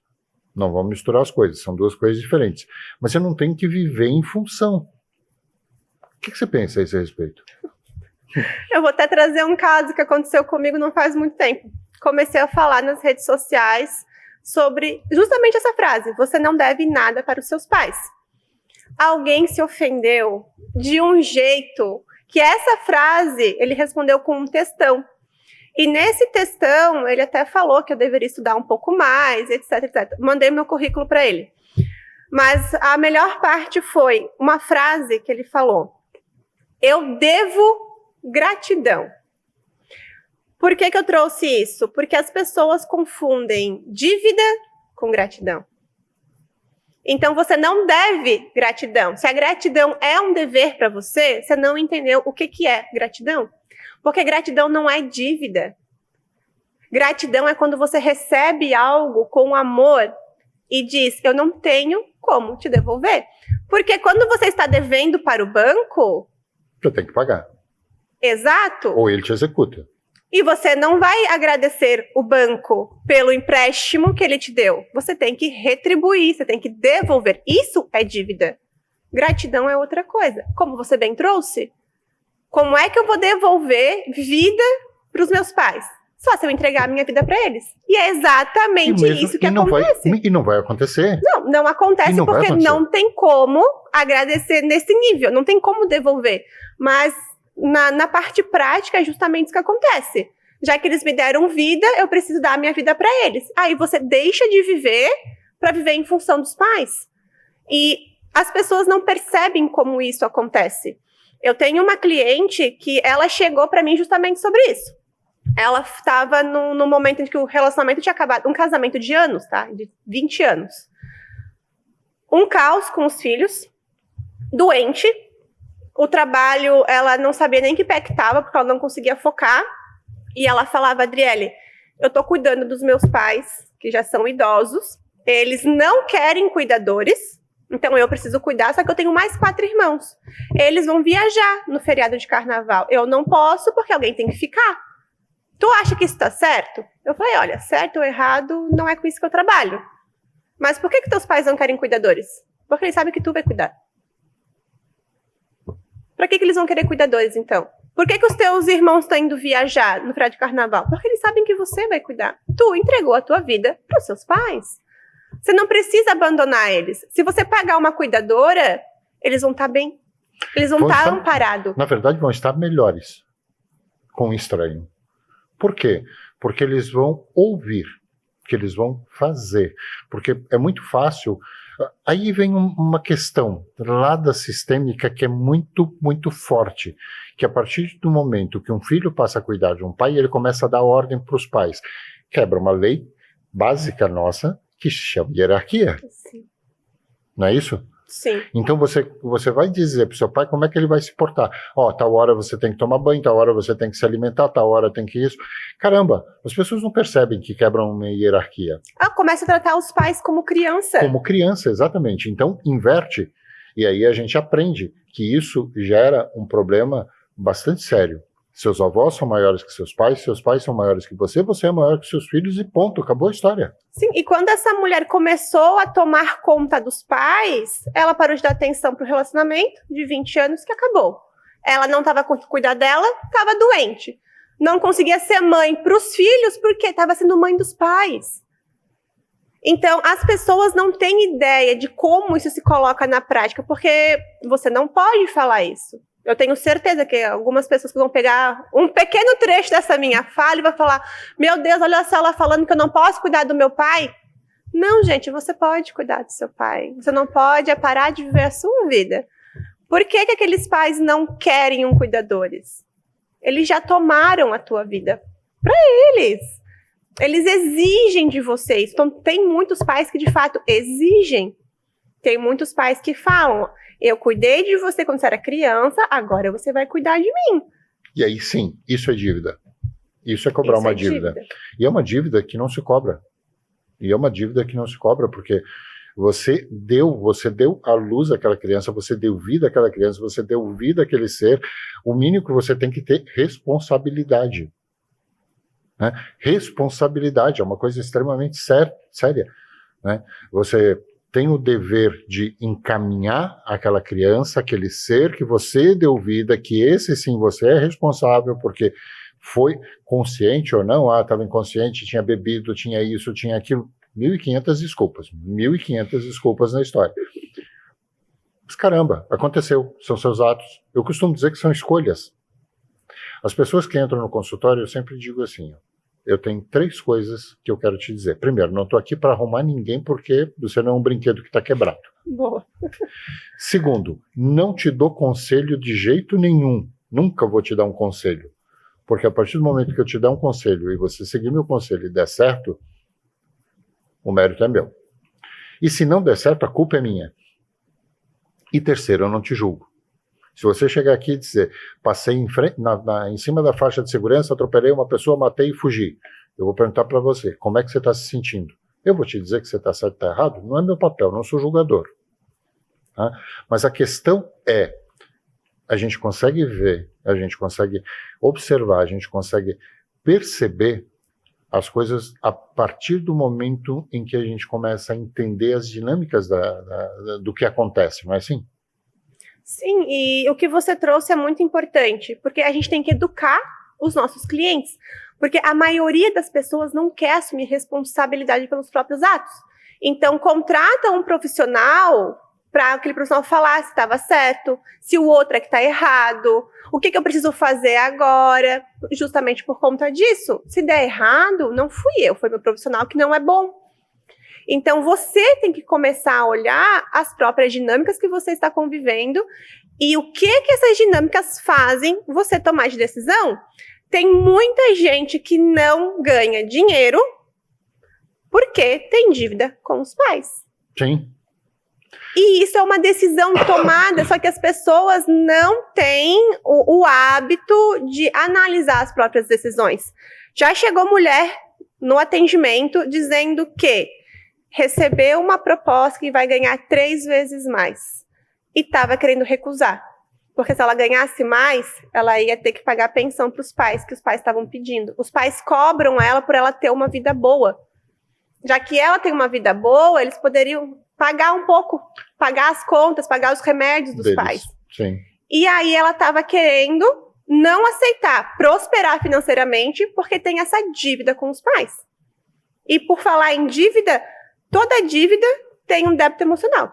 Não vamos misturar as coisas, são duas coisas diferentes. Mas você não tem que viver em função. O que você pensa a esse respeito? Eu vou até trazer um caso que aconteceu comigo não faz muito tempo. Comecei a falar nas redes sociais sobre justamente essa frase: você não deve nada para os seus pais. Alguém se ofendeu de um jeito que essa frase ele respondeu com um textão. E nesse textão ele até falou que eu deveria estudar um pouco mais, etc, etc. Mandei meu currículo para ele. Mas a melhor parte foi uma frase que ele falou: eu devo gratidão. Por que eu trouxe isso? Porque as pessoas confundem dívida com gratidão. Então você não deve gratidão. Se a gratidão é um dever para você, você não entendeu o que é gratidão. Porque gratidão não é dívida. Gratidão é quando você recebe algo com amor e diz: eu não tenho como te devolver. Porque quando você está devendo para o banco... Você tem que pagar. Exato. Ou ele te executa. E você não vai agradecer o banco pelo empréstimo que ele te deu. Você tem que retribuir, você tem que devolver. Isso é dívida. Gratidão é outra coisa. Como você bem trouxe, como é que eu vou devolver vida para os meus pais? Só se eu entregar a minha vida para eles. E é exatamente isso que acontece. E não vai acontecer. Não acontece porque não tem como agradecer nesse nível. Não tem como devolver. Mas... Na parte prática é justamente isso que acontece. Já que eles me deram vida, eu preciso dar a minha vida para eles. Aí você deixa de viver para viver em função dos pais. E as pessoas não percebem como isso acontece. Eu tenho uma cliente que ela chegou para mim justamente sobre isso. Ela estava no momento em que o relacionamento tinha acabado, um casamento de anos, tá? De 20 anos. Um caos com os filhos, doente. O trabalho, ela não sabia nem que pé que estava, porque ela não conseguia focar. E ela falava: Adriele, eu tô cuidando dos meus pais, que já são idosos. Eles não querem cuidadores, então eu preciso cuidar, só que eu tenho mais 4 irmãos. Eles vão viajar no feriado de carnaval. Eu não posso, porque alguém tem que ficar. Tu acha que isso tá certo? Eu falei: olha, certo ou errado, não é com isso que eu trabalho. Mas por que teus pais não querem cuidadores? Porque eles sabem que tu vai cuidar. Pra que eles vão querer cuidadores, então? Por que os teus irmãos estão indo viajar no feriado de carnaval? Porque eles sabem que você vai cuidar. Tu entregou a tua vida para os seus pais. Você não precisa abandonar eles. Se você pagar uma cuidadora, eles vão estar bem. Eles vão estar amparados. Na verdade, vão estar melhores com o estranho. Por quê? Porque eles vão ouvir, que eles vão fazer. Porque é muito fácil... Aí vem uma questão lá da sistêmica que é muito, muito forte, que a partir do momento que um filho passa a cuidar de um pai, ele começa a dar ordem para os pais. Quebra uma lei básica nossa que se chama hierarquia. Sim. Não é isso? Sim. Então você vai dizer para o seu pai como é que ele vai se portar. Tal hora você tem que tomar banho, tal hora você tem que se alimentar, tal hora tem que isso. Caramba, as pessoas não percebem que quebram uma hierarquia. Começa a tratar os pais como criança. Como criança, exatamente. Então, inverte. E aí a gente aprende que isso gera um problema bastante sério. Seus avós são maiores que seus pais são maiores que você é maior que seus filhos e ponto, acabou a história. Sim, e quando essa mulher começou a tomar conta dos pais, ela parou de dar atenção para o relacionamento de 20 anos que acabou. Ela não estava conseguindo cuidar dela, estava doente. Não conseguia ser mãe para os filhos porque estava sendo mãe dos pais. Então, as pessoas não têm ideia de como isso se coloca na prática, porque você não pode falar isso. Eu tenho certeza que algumas pessoas que vão pegar um pequeno trecho dessa minha fala e vão falar, meu Deus, olha só ela falando que eu não posso cuidar do meu pai. Não, gente, você pode cuidar do seu pai. Você não pode parar de viver a sua vida. Por que aqueles pais não querem um cuidadores? Eles já tomaram a tua vida. Para eles. Eles exigem de vocês. Então, tem muitos pais que, de fato, exigem. Tem muitos pais que falam, eu cuidei de você quando você era criança, agora você vai cuidar de mim. E aí, sim, isso é dívida. Isso é cobrar uma dívida. E é uma dívida que não se cobra. Porque você deu à luz àquela criança, você deu vida àquela criança, você deu vida àquele ser. O mínimo que você tem que ter responsabilidade. Né? Responsabilidade é uma coisa extremamente séria. Né? Você tem o dever de encaminhar aquela criança, aquele ser que você deu vida, que esse sim você é responsável, porque foi consciente ou não, estava inconsciente, tinha bebido, tinha isso, tinha aquilo, 1.500 desculpas na história. Mas caramba, aconteceu, são seus atos. Eu costumo dizer que são escolhas. As pessoas que entram no consultório, eu sempre digo assim, eu tenho 3 coisas que eu quero te dizer. Primeiro, não estou aqui para arrumar ninguém porque você não é um brinquedo que está quebrado. Boa. Segundo, não te dou conselho de jeito nenhum. Nunca vou te dar um conselho. Porque a partir do momento que eu te der um conselho e você seguir meu conselho e der certo, o mérito é meu. E se não der certo, a culpa é minha. E terceiro, eu não te julgo. Se você chegar aqui e dizer, passei em cima da faixa de segurança, atropelei uma pessoa, matei e fugi. Eu vou perguntar para você, como é que você está se sentindo? Eu vou te dizer que você está certo ou está errado? Não é meu papel, não sou julgador. Tá? Mas a questão é, a gente consegue ver, a gente consegue observar, a gente consegue perceber as coisas a partir do momento em que a gente começa a entender as dinâmicas do que acontece, não é assim? Sim, e o que você trouxe é muito importante, porque a gente tem que educar os nossos clientes, porque a maioria das pessoas não quer assumir responsabilidade pelos próprios atos. Então, contrata um profissional para aquele profissional falar se estava certo, se o outro é que está errado, o que eu preciso fazer agora, justamente por conta disso. Se der errado, não fui eu, foi meu profissional que não é bom. Então, você tem que começar a olhar as próprias dinâmicas que você está convivendo e o que essas dinâmicas fazem você tomar de decisão. Tem muita gente que não ganha dinheiro porque tem dívida com os pais. Sim. E isso é uma decisão tomada, só que as pessoas não têm o hábito de analisar as próprias decisões. Já chegou mulher no atendimento dizendo que recebeu uma proposta que vai ganhar 3 vezes mais e estava querendo recusar, porque se ela ganhasse mais, ela ia ter que pagar pensão para os pais, que os pais estavam pedindo. Os pais cobram ela por ela ter uma vida boa. Já que ela tem uma vida boa, eles poderiam pagar um pouco, pagar as contas, pagar os remédios dos pais. Sim. E aí ela estava querendo não aceitar prosperar financeiramente porque tem essa dívida com os pais. E por falar em dívida, toda dívida tem um débito emocional.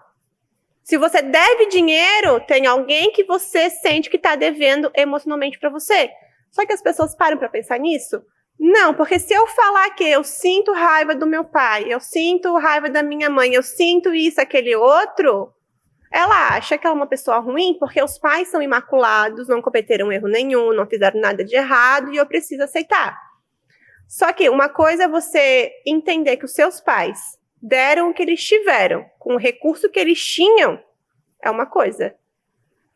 Se você deve dinheiro, tem alguém que você sente que está devendo emocionalmente para você. Só que as pessoas param para pensar nisso? Não, porque se eu falar que eu sinto raiva do meu pai, eu sinto raiva da minha mãe, eu sinto isso, aquele outro, ela acha que ela é uma pessoa ruim porque os pais são imaculados, não cometeram erro nenhum, não fizeram nada de errado e eu preciso aceitar. Só que uma coisa é você entender que os seus pais deram o que eles tiveram, com o recurso que eles tinham, é uma coisa.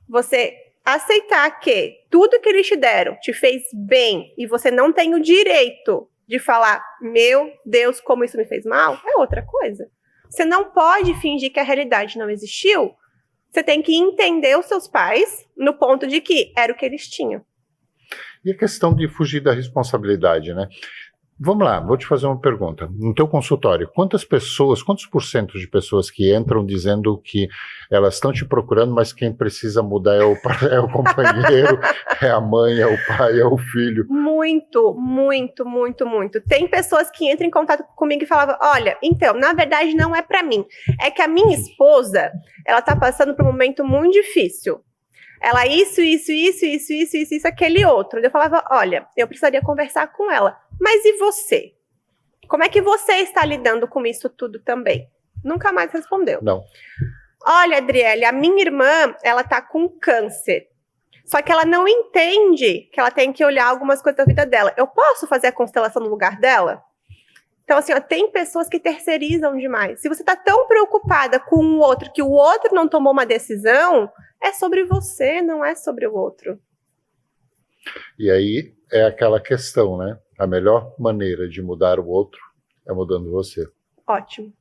Você aceitar que tudo que eles te deram te fez bem e você não tem o direito de falar, meu Deus, como isso me fez mal, é outra coisa. Você não pode fingir que a realidade não existiu. Você tem que entender os seus pais no ponto de que era o que eles tinham. E a questão de fugir da responsabilidade, né? Vamos lá, vou te fazer uma pergunta. No teu consultório, quantos % de pessoas que entram dizendo que elas estão te procurando, mas quem precisa mudar é o companheiro, é a mãe, é o pai, é o filho? Muito, muito, muito, muito. Tem pessoas que entram em contato comigo e falavam, olha, então, na verdade não é pra mim. É que a minha esposa, ela tá passando por um momento muito difícil. ela isso, aquele outro. Eu falava, olha, eu precisaria conversar com ela. Mas e você? Como é que você está lidando com isso tudo também? Nunca mais respondeu. Não. Olha, Adriele, a minha irmã, ela tá com câncer. Só que ela não entende que ela tem que olhar algumas coisas da vida dela. Eu posso fazer a constelação no lugar dela? Então, assim, ó, tem pessoas que terceirizam demais. Se você tá tão preocupada com o outro, que o outro não tomou uma decisão, é sobre você, não é sobre o outro. E aí é aquela questão, né? A melhor maneira de mudar o outro é mudando você. Ótimo.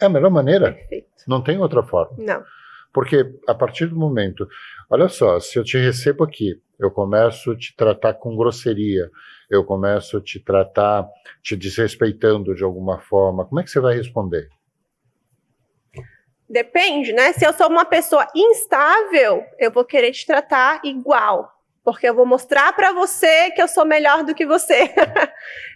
É a melhor maneira? Perfeito. Não tem outra forma. Não. Porque a partir do momento... Olha só, se eu te recebo aqui, eu começo a te tratar com grosseria, eu começo a te tratar te desrespeitando de alguma forma, como é que você vai responder? Depende, né? Se eu sou uma pessoa instável, eu vou querer te tratar igual. Porque eu vou mostrar pra você que eu sou melhor do que você.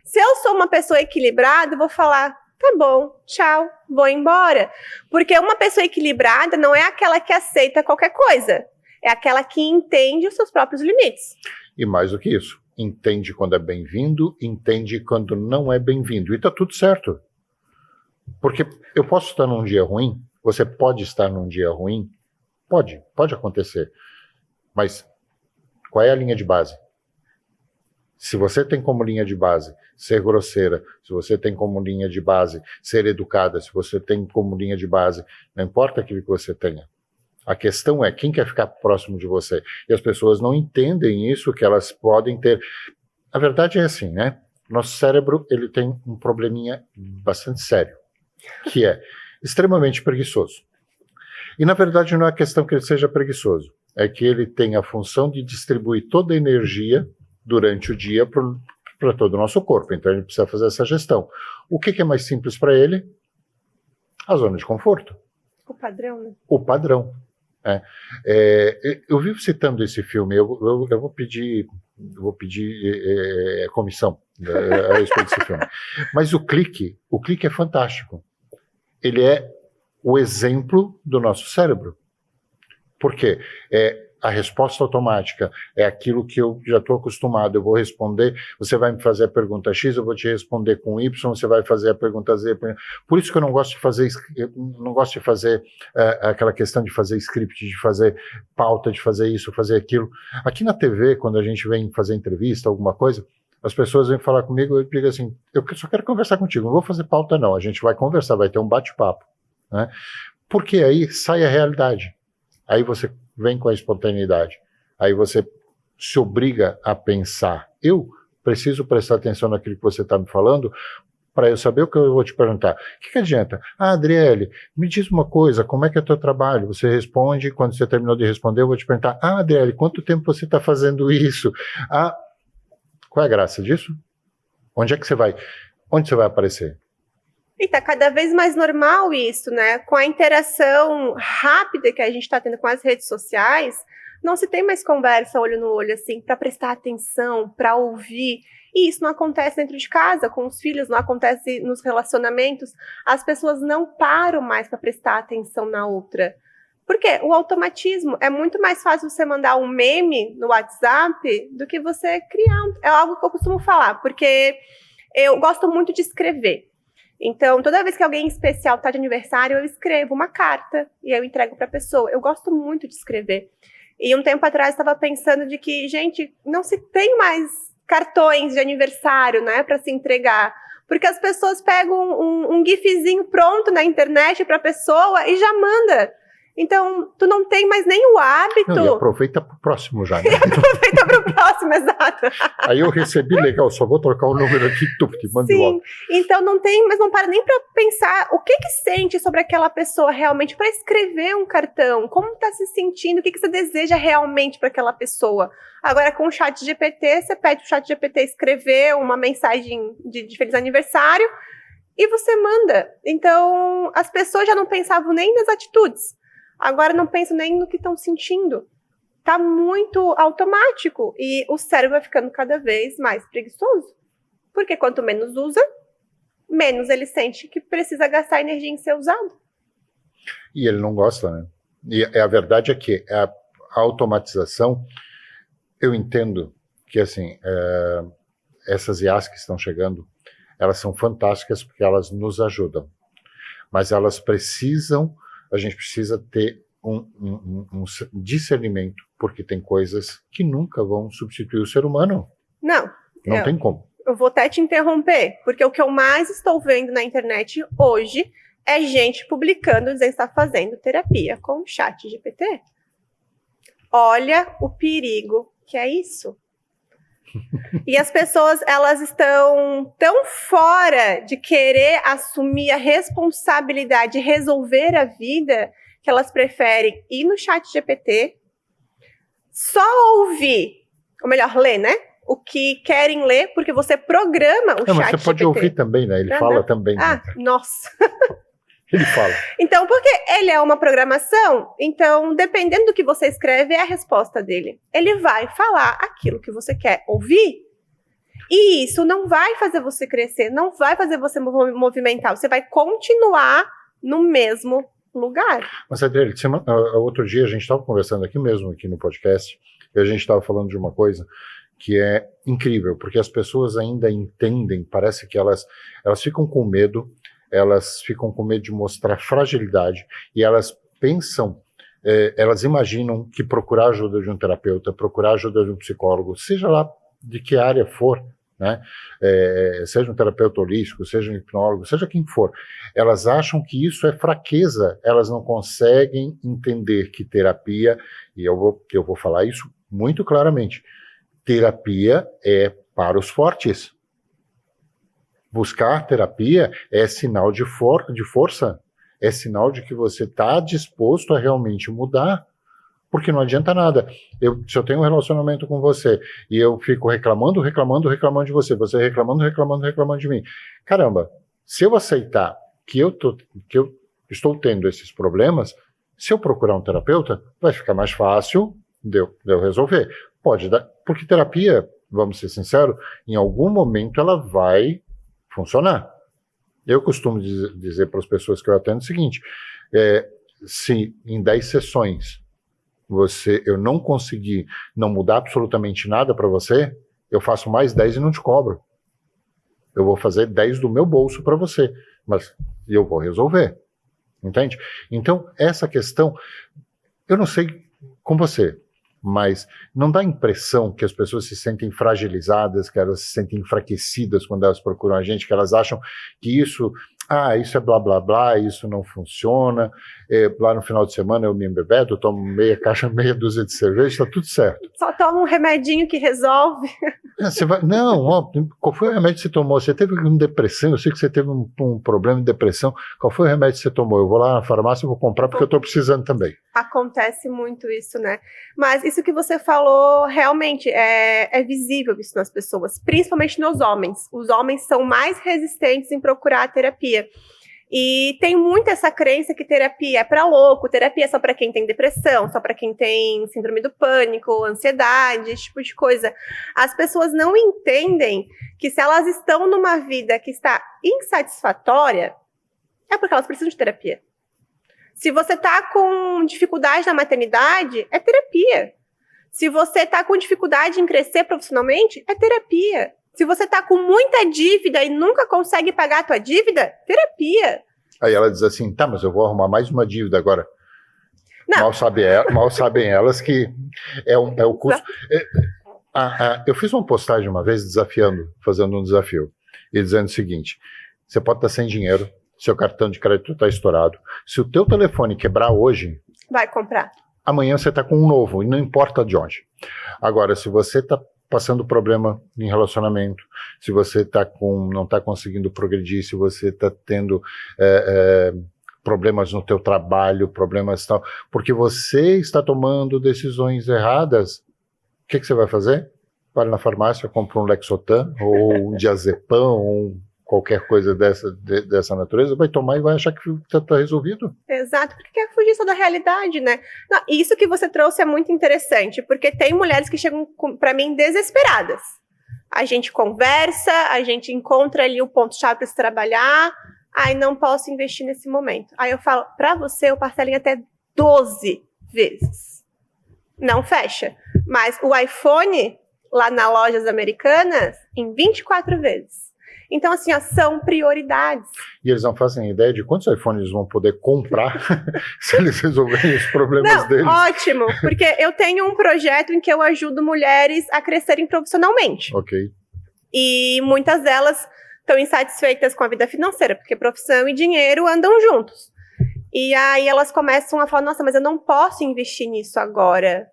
Se eu sou uma pessoa equilibrada, eu vou falar, tá bom, tchau, vou embora. Porque uma pessoa equilibrada não é aquela que aceita qualquer coisa. É aquela que entende os seus próprios limites. E mais do que isso, entende quando é bem-vindo, entende quando não é bem-vindo. E tá tudo certo. Porque eu posso estar num dia ruim, você pode estar num dia ruim, pode acontecer. Mas qual é a linha de base? Se você tem como linha de base ser grosseira, se você tem como linha de base ser educada, se você tem como linha de base, não importa aquilo que você tenha. A questão é quem quer ficar próximo de você. E as pessoas não entendem isso, que elas podem ter... A verdade é assim, né? Nosso cérebro, ele tem um probleminha bastante sério, que é extremamente preguiçoso. E, na verdade, não é questão que ele seja preguiçoso. É que ele tem a função de distribuir toda a energia durante o dia para todo o nosso corpo. Então, ele precisa fazer essa gestão. O que é mais simples para ele? A zona de conforto. O padrão, né? O padrão. Eu vivo citando esse filme, eu vou pedir comissão a respeito desse filme. Mas o clique é fantástico. Ele é o exemplo do nosso cérebro. Por quê? A resposta automática é aquilo que eu já estou acostumado, eu vou responder, você vai me fazer a pergunta X, eu vou te responder com Y, você vai fazer a pergunta Z. Por isso que eu não gosto de fazer, aquela questão de fazer script, de fazer pauta, de fazer isso, fazer aquilo. Aqui na TV, quando a gente vem fazer entrevista, alguma coisa, as pessoas vêm falar comigo, eu digo assim, eu só quero conversar contigo, não vou fazer pauta não, a gente vai conversar, vai ter um bate-papo, né? Porque aí sai a realidade, aí você vem com a espontaneidade. Aí você se obriga a pensar. Eu preciso prestar atenção naquilo que você está me falando para eu saber o que eu vou te perguntar. O que adianta? Adriele, me diz uma coisa, como é que é o teu trabalho? Você responde, quando você terminou de responder, eu vou te perguntar, Adriele, quanto tempo você está fazendo isso? Qual é a graça disso? Onde é que você vai? Onde você vai aparecer? E tá cada vez mais normal isso, né? Com a interação rápida que a gente está tendo com as redes sociais, não se tem mais conversa olho no olho, assim, para prestar atenção, para ouvir. E isso não acontece dentro de casa, com os filhos, não acontece nos relacionamentos. As pessoas não param mais para prestar atenção na outra. Por quê? O automatismo. É muito mais fácil você mandar um meme no WhatsApp do que você criar. É algo que eu costumo falar, porque eu gosto muito de escrever. Então, toda vez que alguém especial está de aniversário, eu escrevo uma carta e eu entrego para a pessoa. Eu gosto muito de escrever. E um tempo atrás eu estava pensando de que, gente, não se tem mais cartões de aniversário, né, para se entregar. Porque as pessoas pegam um gifzinho pronto na internet para a pessoa e já manda. Então, tu não tem mais nem o hábito... Não, e aproveita pro próximo já, né? Aproveita pro próximo, exato. Aí eu recebi, legal, só vou trocar o número aqui, te mando de volta. Então não tem, mas não para nem para pensar o que sente sobre aquela pessoa realmente, para escrever um cartão, como tá se sentindo, o que você deseja realmente para aquela pessoa. Agora com o chat GPT, você pede pro chat GPT escrever uma mensagem de feliz aniversário e você manda. Então as pessoas já não pensavam nem nas atitudes. Agora não pensam nem no que estão sentindo. Tá muito automático. E o cérebro vai ficando cada vez mais preguiçoso. Porque quanto menos usa, menos ele sente que precisa gastar energia em ser usado. E ele não gosta, né? E a verdade é que a automatização, eu entendo que, assim, essas IAs que estão chegando, elas são fantásticas porque elas nos ajudam. Mas elas a gente precisa ter um discernimento, porque tem coisas que nunca vão substituir o ser humano. Não tem como. Eu vou até te interromper, porque o que eu mais estou vendo na internet hoje é gente publicando dizendo que está fazendo terapia com o ChatGPT. Olha o perigo que é isso. E as pessoas, elas estão tão fora de querer assumir a responsabilidade de resolver a vida, que elas preferem ir no ChatGPT, só ouvir, ou melhor, ler, né? O que querem ler, porque você programa o ChatGPT. Mas você pode ouvir também, né? Ele fala também. Ah, nossa. Ele fala. Então, porque ele é uma programação, então, dependendo do que você escreve, é a resposta dele. Ele vai falar aquilo que você quer ouvir. E isso não vai fazer você crescer, não vai fazer você movimentar. Você vai continuar no mesmo lugar. Mas, Adriele, outro dia a gente estava conversando aqui mesmo, aqui no podcast, e a gente estava falando de uma coisa que é incrível, porque as pessoas ainda entendem, parece que elas ficam com medo, de mostrar fragilidade, e elas pensam, elas imaginam que procurar ajuda de um terapeuta, procurar ajuda de um psicólogo, seja lá de que área for, né? Seja um terapeuta holístico, seja um hipnólogo, seja quem for, elas acham que isso é fraqueza, elas não conseguem entender que terapia, e eu vou falar isso muito claramente, terapia é para os fortes. Buscar terapia é sinal de força, é sinal de que você está disposto a realmente mudar, porque não adianta nada. Se eu tenho um relacionamento com você e eu fico reclamando de você reclamando de mim, caramba, se eu aceitar que eu estou tendo esses problemas, se eu procurar um terapeuta, vai ficar mais fácil de eu resolver. Pode dar, porque terapia, vamos ser sinceros, em algum momento ela vai funcionar. Eu costumo dizer para as pessoas que eu atendo o seguinte, se em 10 sessões eu não conseguir não mudar absolutamente nada para você, eu faço mais 10 e não te cobro. Eu vou fazer 10 do meu bolso para você, mas eu vou resolver. Entende? Então, essa questão, eu não sei com você, mas não dá a impressão que as pessoas se sentem fragilizadas, que elas se sentem enfraquecidas quando elas procuram a gente, que elas acham que isso é blá blá blá, isso não funciona, lá no final de semana eu me embebedo, eu tomo meia dúzia de cerveja, está tudo certo. Só toma um remedinho que resolve. Qual foi o remédio que você tomou? Você teve uma depressão, eu sei que você teve um problema de depressão, qual foi o remédio que você tomou? Eu vou lá na farmácia e vou comprar porque eu estou precisando também. Acontece muito isso, né? Mas isso que você falou, realmente, é visível isso nas pessoas, principalmente nos homens. Os homens são mais resistentes em procurar a terapia. E tem muito essa crença que terapia é para louco, terapia é só para quem tem depressão, só para quem tem síndrome do pânico, ansiedade, esse tipo de coisa. As pessoas não entendem que se elas estão numa vida que está insatisfatória, é porque elas precisam de terapia. Se você está com dificuldade na maternidade, é terapia. Se você está com dificuldade em crescer profissionalmente, é terapia. Se você está com muita dívida e nunca consegue pagar a tua dívida, terapia. Aí ela diz assim, tá, mas eu vou arrumar mais uma dívida agora. Não. Mal sabem elas que é o custo. Eu fiz uma postagem uma vez fazendo um desafio, e dizendo o seguinte, você pode estar sem dinheiro, seu cartão de crédito está estourado, se o teu telefone quebrar hoje... Vai comprar. Amanhã você está com um novo, e não importa de onde. Agora, se você está passando problema em relacionamento, se você não está conseguindo progredir, se você está tendo problemas no teu trabalho, problemas tal, porque você está tomando decisões erradas, o que você vai fazer? Vai na farmácia, compra um Lexotan, ou um diazepam, ou qualquer coisa dessa natureza, vai tomar e vai achar que está resolvido. Exato, porque quer fugir só da realidade, né? Não, isso que você trouxe é muito interessante, porque tem mulheres que chegam para mim desesperadas. A gente conversa, a gente encontra ali o ponto-chave para se trabalhar, não posso investir nesse momento. Aí eu falo, para você, eu parcelo em até 12 vezes. não fecha. Mas o iPhone, lá nas lojas americanas, em 24 vezes. Então, assim, ó, são prioridades. E eles não fazem ideia de quantos iPhones eles vão poder comprar se eles resolverem os problemas deles. Ótimo, porque eu tenho um projeto em que eu ajudo mulheres a crescerem profissionalmente. Ok. E muitas delas estão insatisfeitas com a vida financeira, porque profissão e dinheiro andam juntos. E aí elas começam a falar, nossa, mas eu não posso investir nisso agora.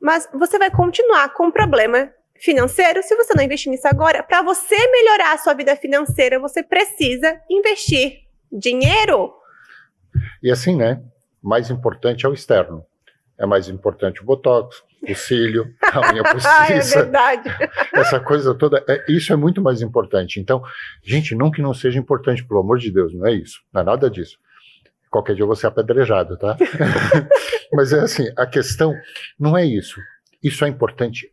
Mas você vai continuar com o problema financeiro se você não investir nisso agora. Para você melhorar a sua vida financeira, você precisa investir dinheiro. E assim, né? Mais importante é o externo. É mais importante o botox, o cílio, a unha postiça. É verdade. Essa coisa toda, isso é muito mais importante. Então, gente, não que não seja importante, pelo amor de Deus, não é isso. Não é nada disso. Qualquer dia eu vou ser apedrejado, tá? Mas é assim, a questão não é isso. Isso é importante,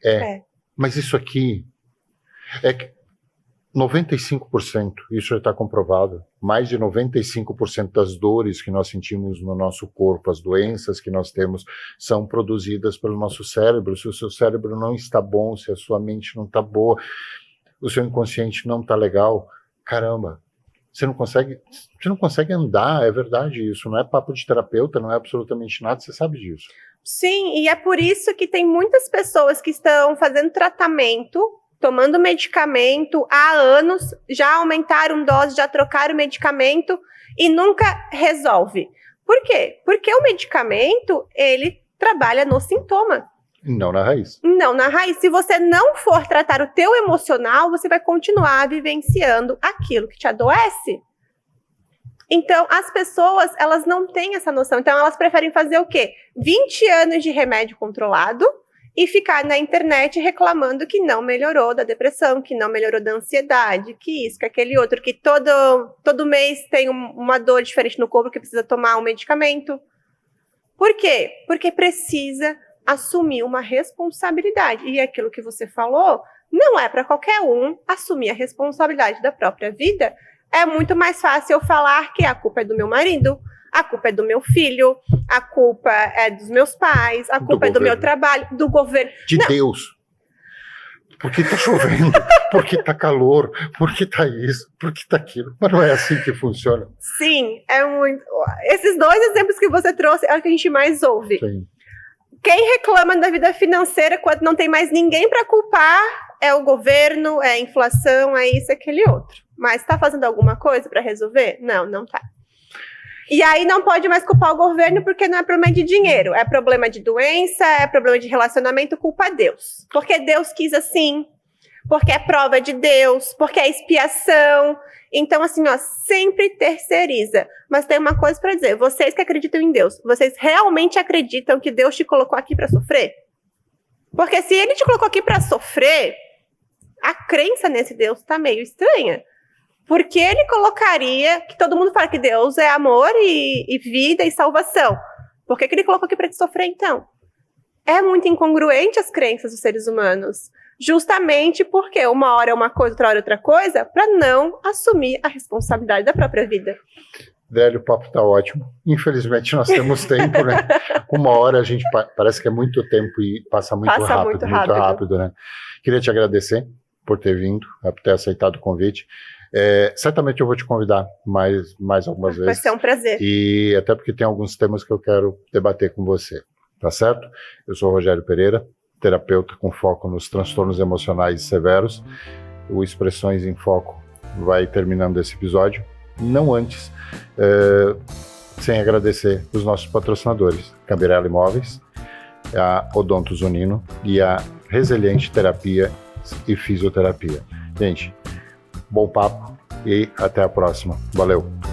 mas isso aqui é que 95%, isso já está comprovado, mais de 95% das dores que nós sentimos no nosso corpo, as doenças que nós temos, são produzidas pelo nosso cérebro. Se o seu cérebro não está bom, se a sua mente não está boa, o seu inconsciente não está legal, caramba, você não consegue andar, é verdade isso, não é papo de terapeuta, não é absolutamente nada, você sabe disso. Sim, e é por isso que tem muitas pessoas que estão fazendo tratamento, tomando medicamento há anos, já aumentaram dose, já trocaram medicamento e nunca resolve. Por quê? Porque o medicamento, ele trabalha no sintoma. Não na raiz. Não na raiz. Se você não for tratar o teu emocional, você vai continuar vivenciando aquilo que te adoece. Então, as pessoas, elas não têm essa noção. Então, elas preferem fazer o quê? 20 anos de remédio controlado e ficar na internet reclamando que não melhorou da depressão, que não melhorou da ansiedade, que isso, que aquele outro, que todo mês tem uma dor diferente no corpo que precisa tomar um medicamento. Por quê? Porque precisa assumir uma responsabilidade. E aquilo que você falou, não é para qualquer um assumir a responsabilidade da própria vida. É muito mais fácil eu falar que a culpa é do meu marido, a culpa é do meu filho, a culpa é dos meus pais, a culpa é do meu trabalho, do governo. De Deus. Porque tá chovendo, porque tá calor, porque tá isso, porque tá aquilo. Mas não é assim que funciona. Sim, é muito. Esses dois exemplos que você trouxe é o que a gente mais ouve. Sim. Quem reclama da vida financeira quando não tem mais ninguém para culpar é o governo, é a inflação, é isso, é aquele outro. Mas está fazendo alguma coisa para resolver? Não, não tá. E aí não pode mais culpar o governo porque não é problema de dinheiro, é problema de doença, é problema de relacionamento, culpa Deus. Porque Deus quis assim, porque é prova de Deus, porque é expiação. Então, assim, ó, sempre terceiriza. Mas tem uma coisa para dizer, vocês que acreditam em Deus, vocês realmente acreditam que Deus te colocou aqui para sofrer? Porque se ele te colocou aqui para sofrer, a crença nesse Deus tá meio estranha. Porque ele colocaria, que todo mundo fala que Deus é amor e vida e salvação. Por que ele colocou aqui para te sofrer, então? É muito incongruente as crenças dos seres humanos. Justamente porque uma hora é uma coisa, outra hora é outra coisa, para não assumir a responsabilidade da própria vida. Velho, o papo tá ótimo. Infelizmente nós temos tempo, né? Uma hora a gente parece que é muito tempo e passa muito rápido, né? Queria te agradecer por ter vindo, por ter aceitado o convite. Certamente eu vou te convidar mais algumas vezes. Vai ser um prazer. E até porque tem alguns temas que eu quero debater com você, tá certo? Eu sou o Rogério Pereira, terapeuta com foco nos transtornos emocionais severos. O Expressões em Foco vai terminando esse episódio, não antes, sem agradecer os nossos patrocinadores, Camberella Imóveis, a Odonto Zunino e a Resiliente Terapia e Fisioterapia. Gente, bom papo e até a próxima. Valeu!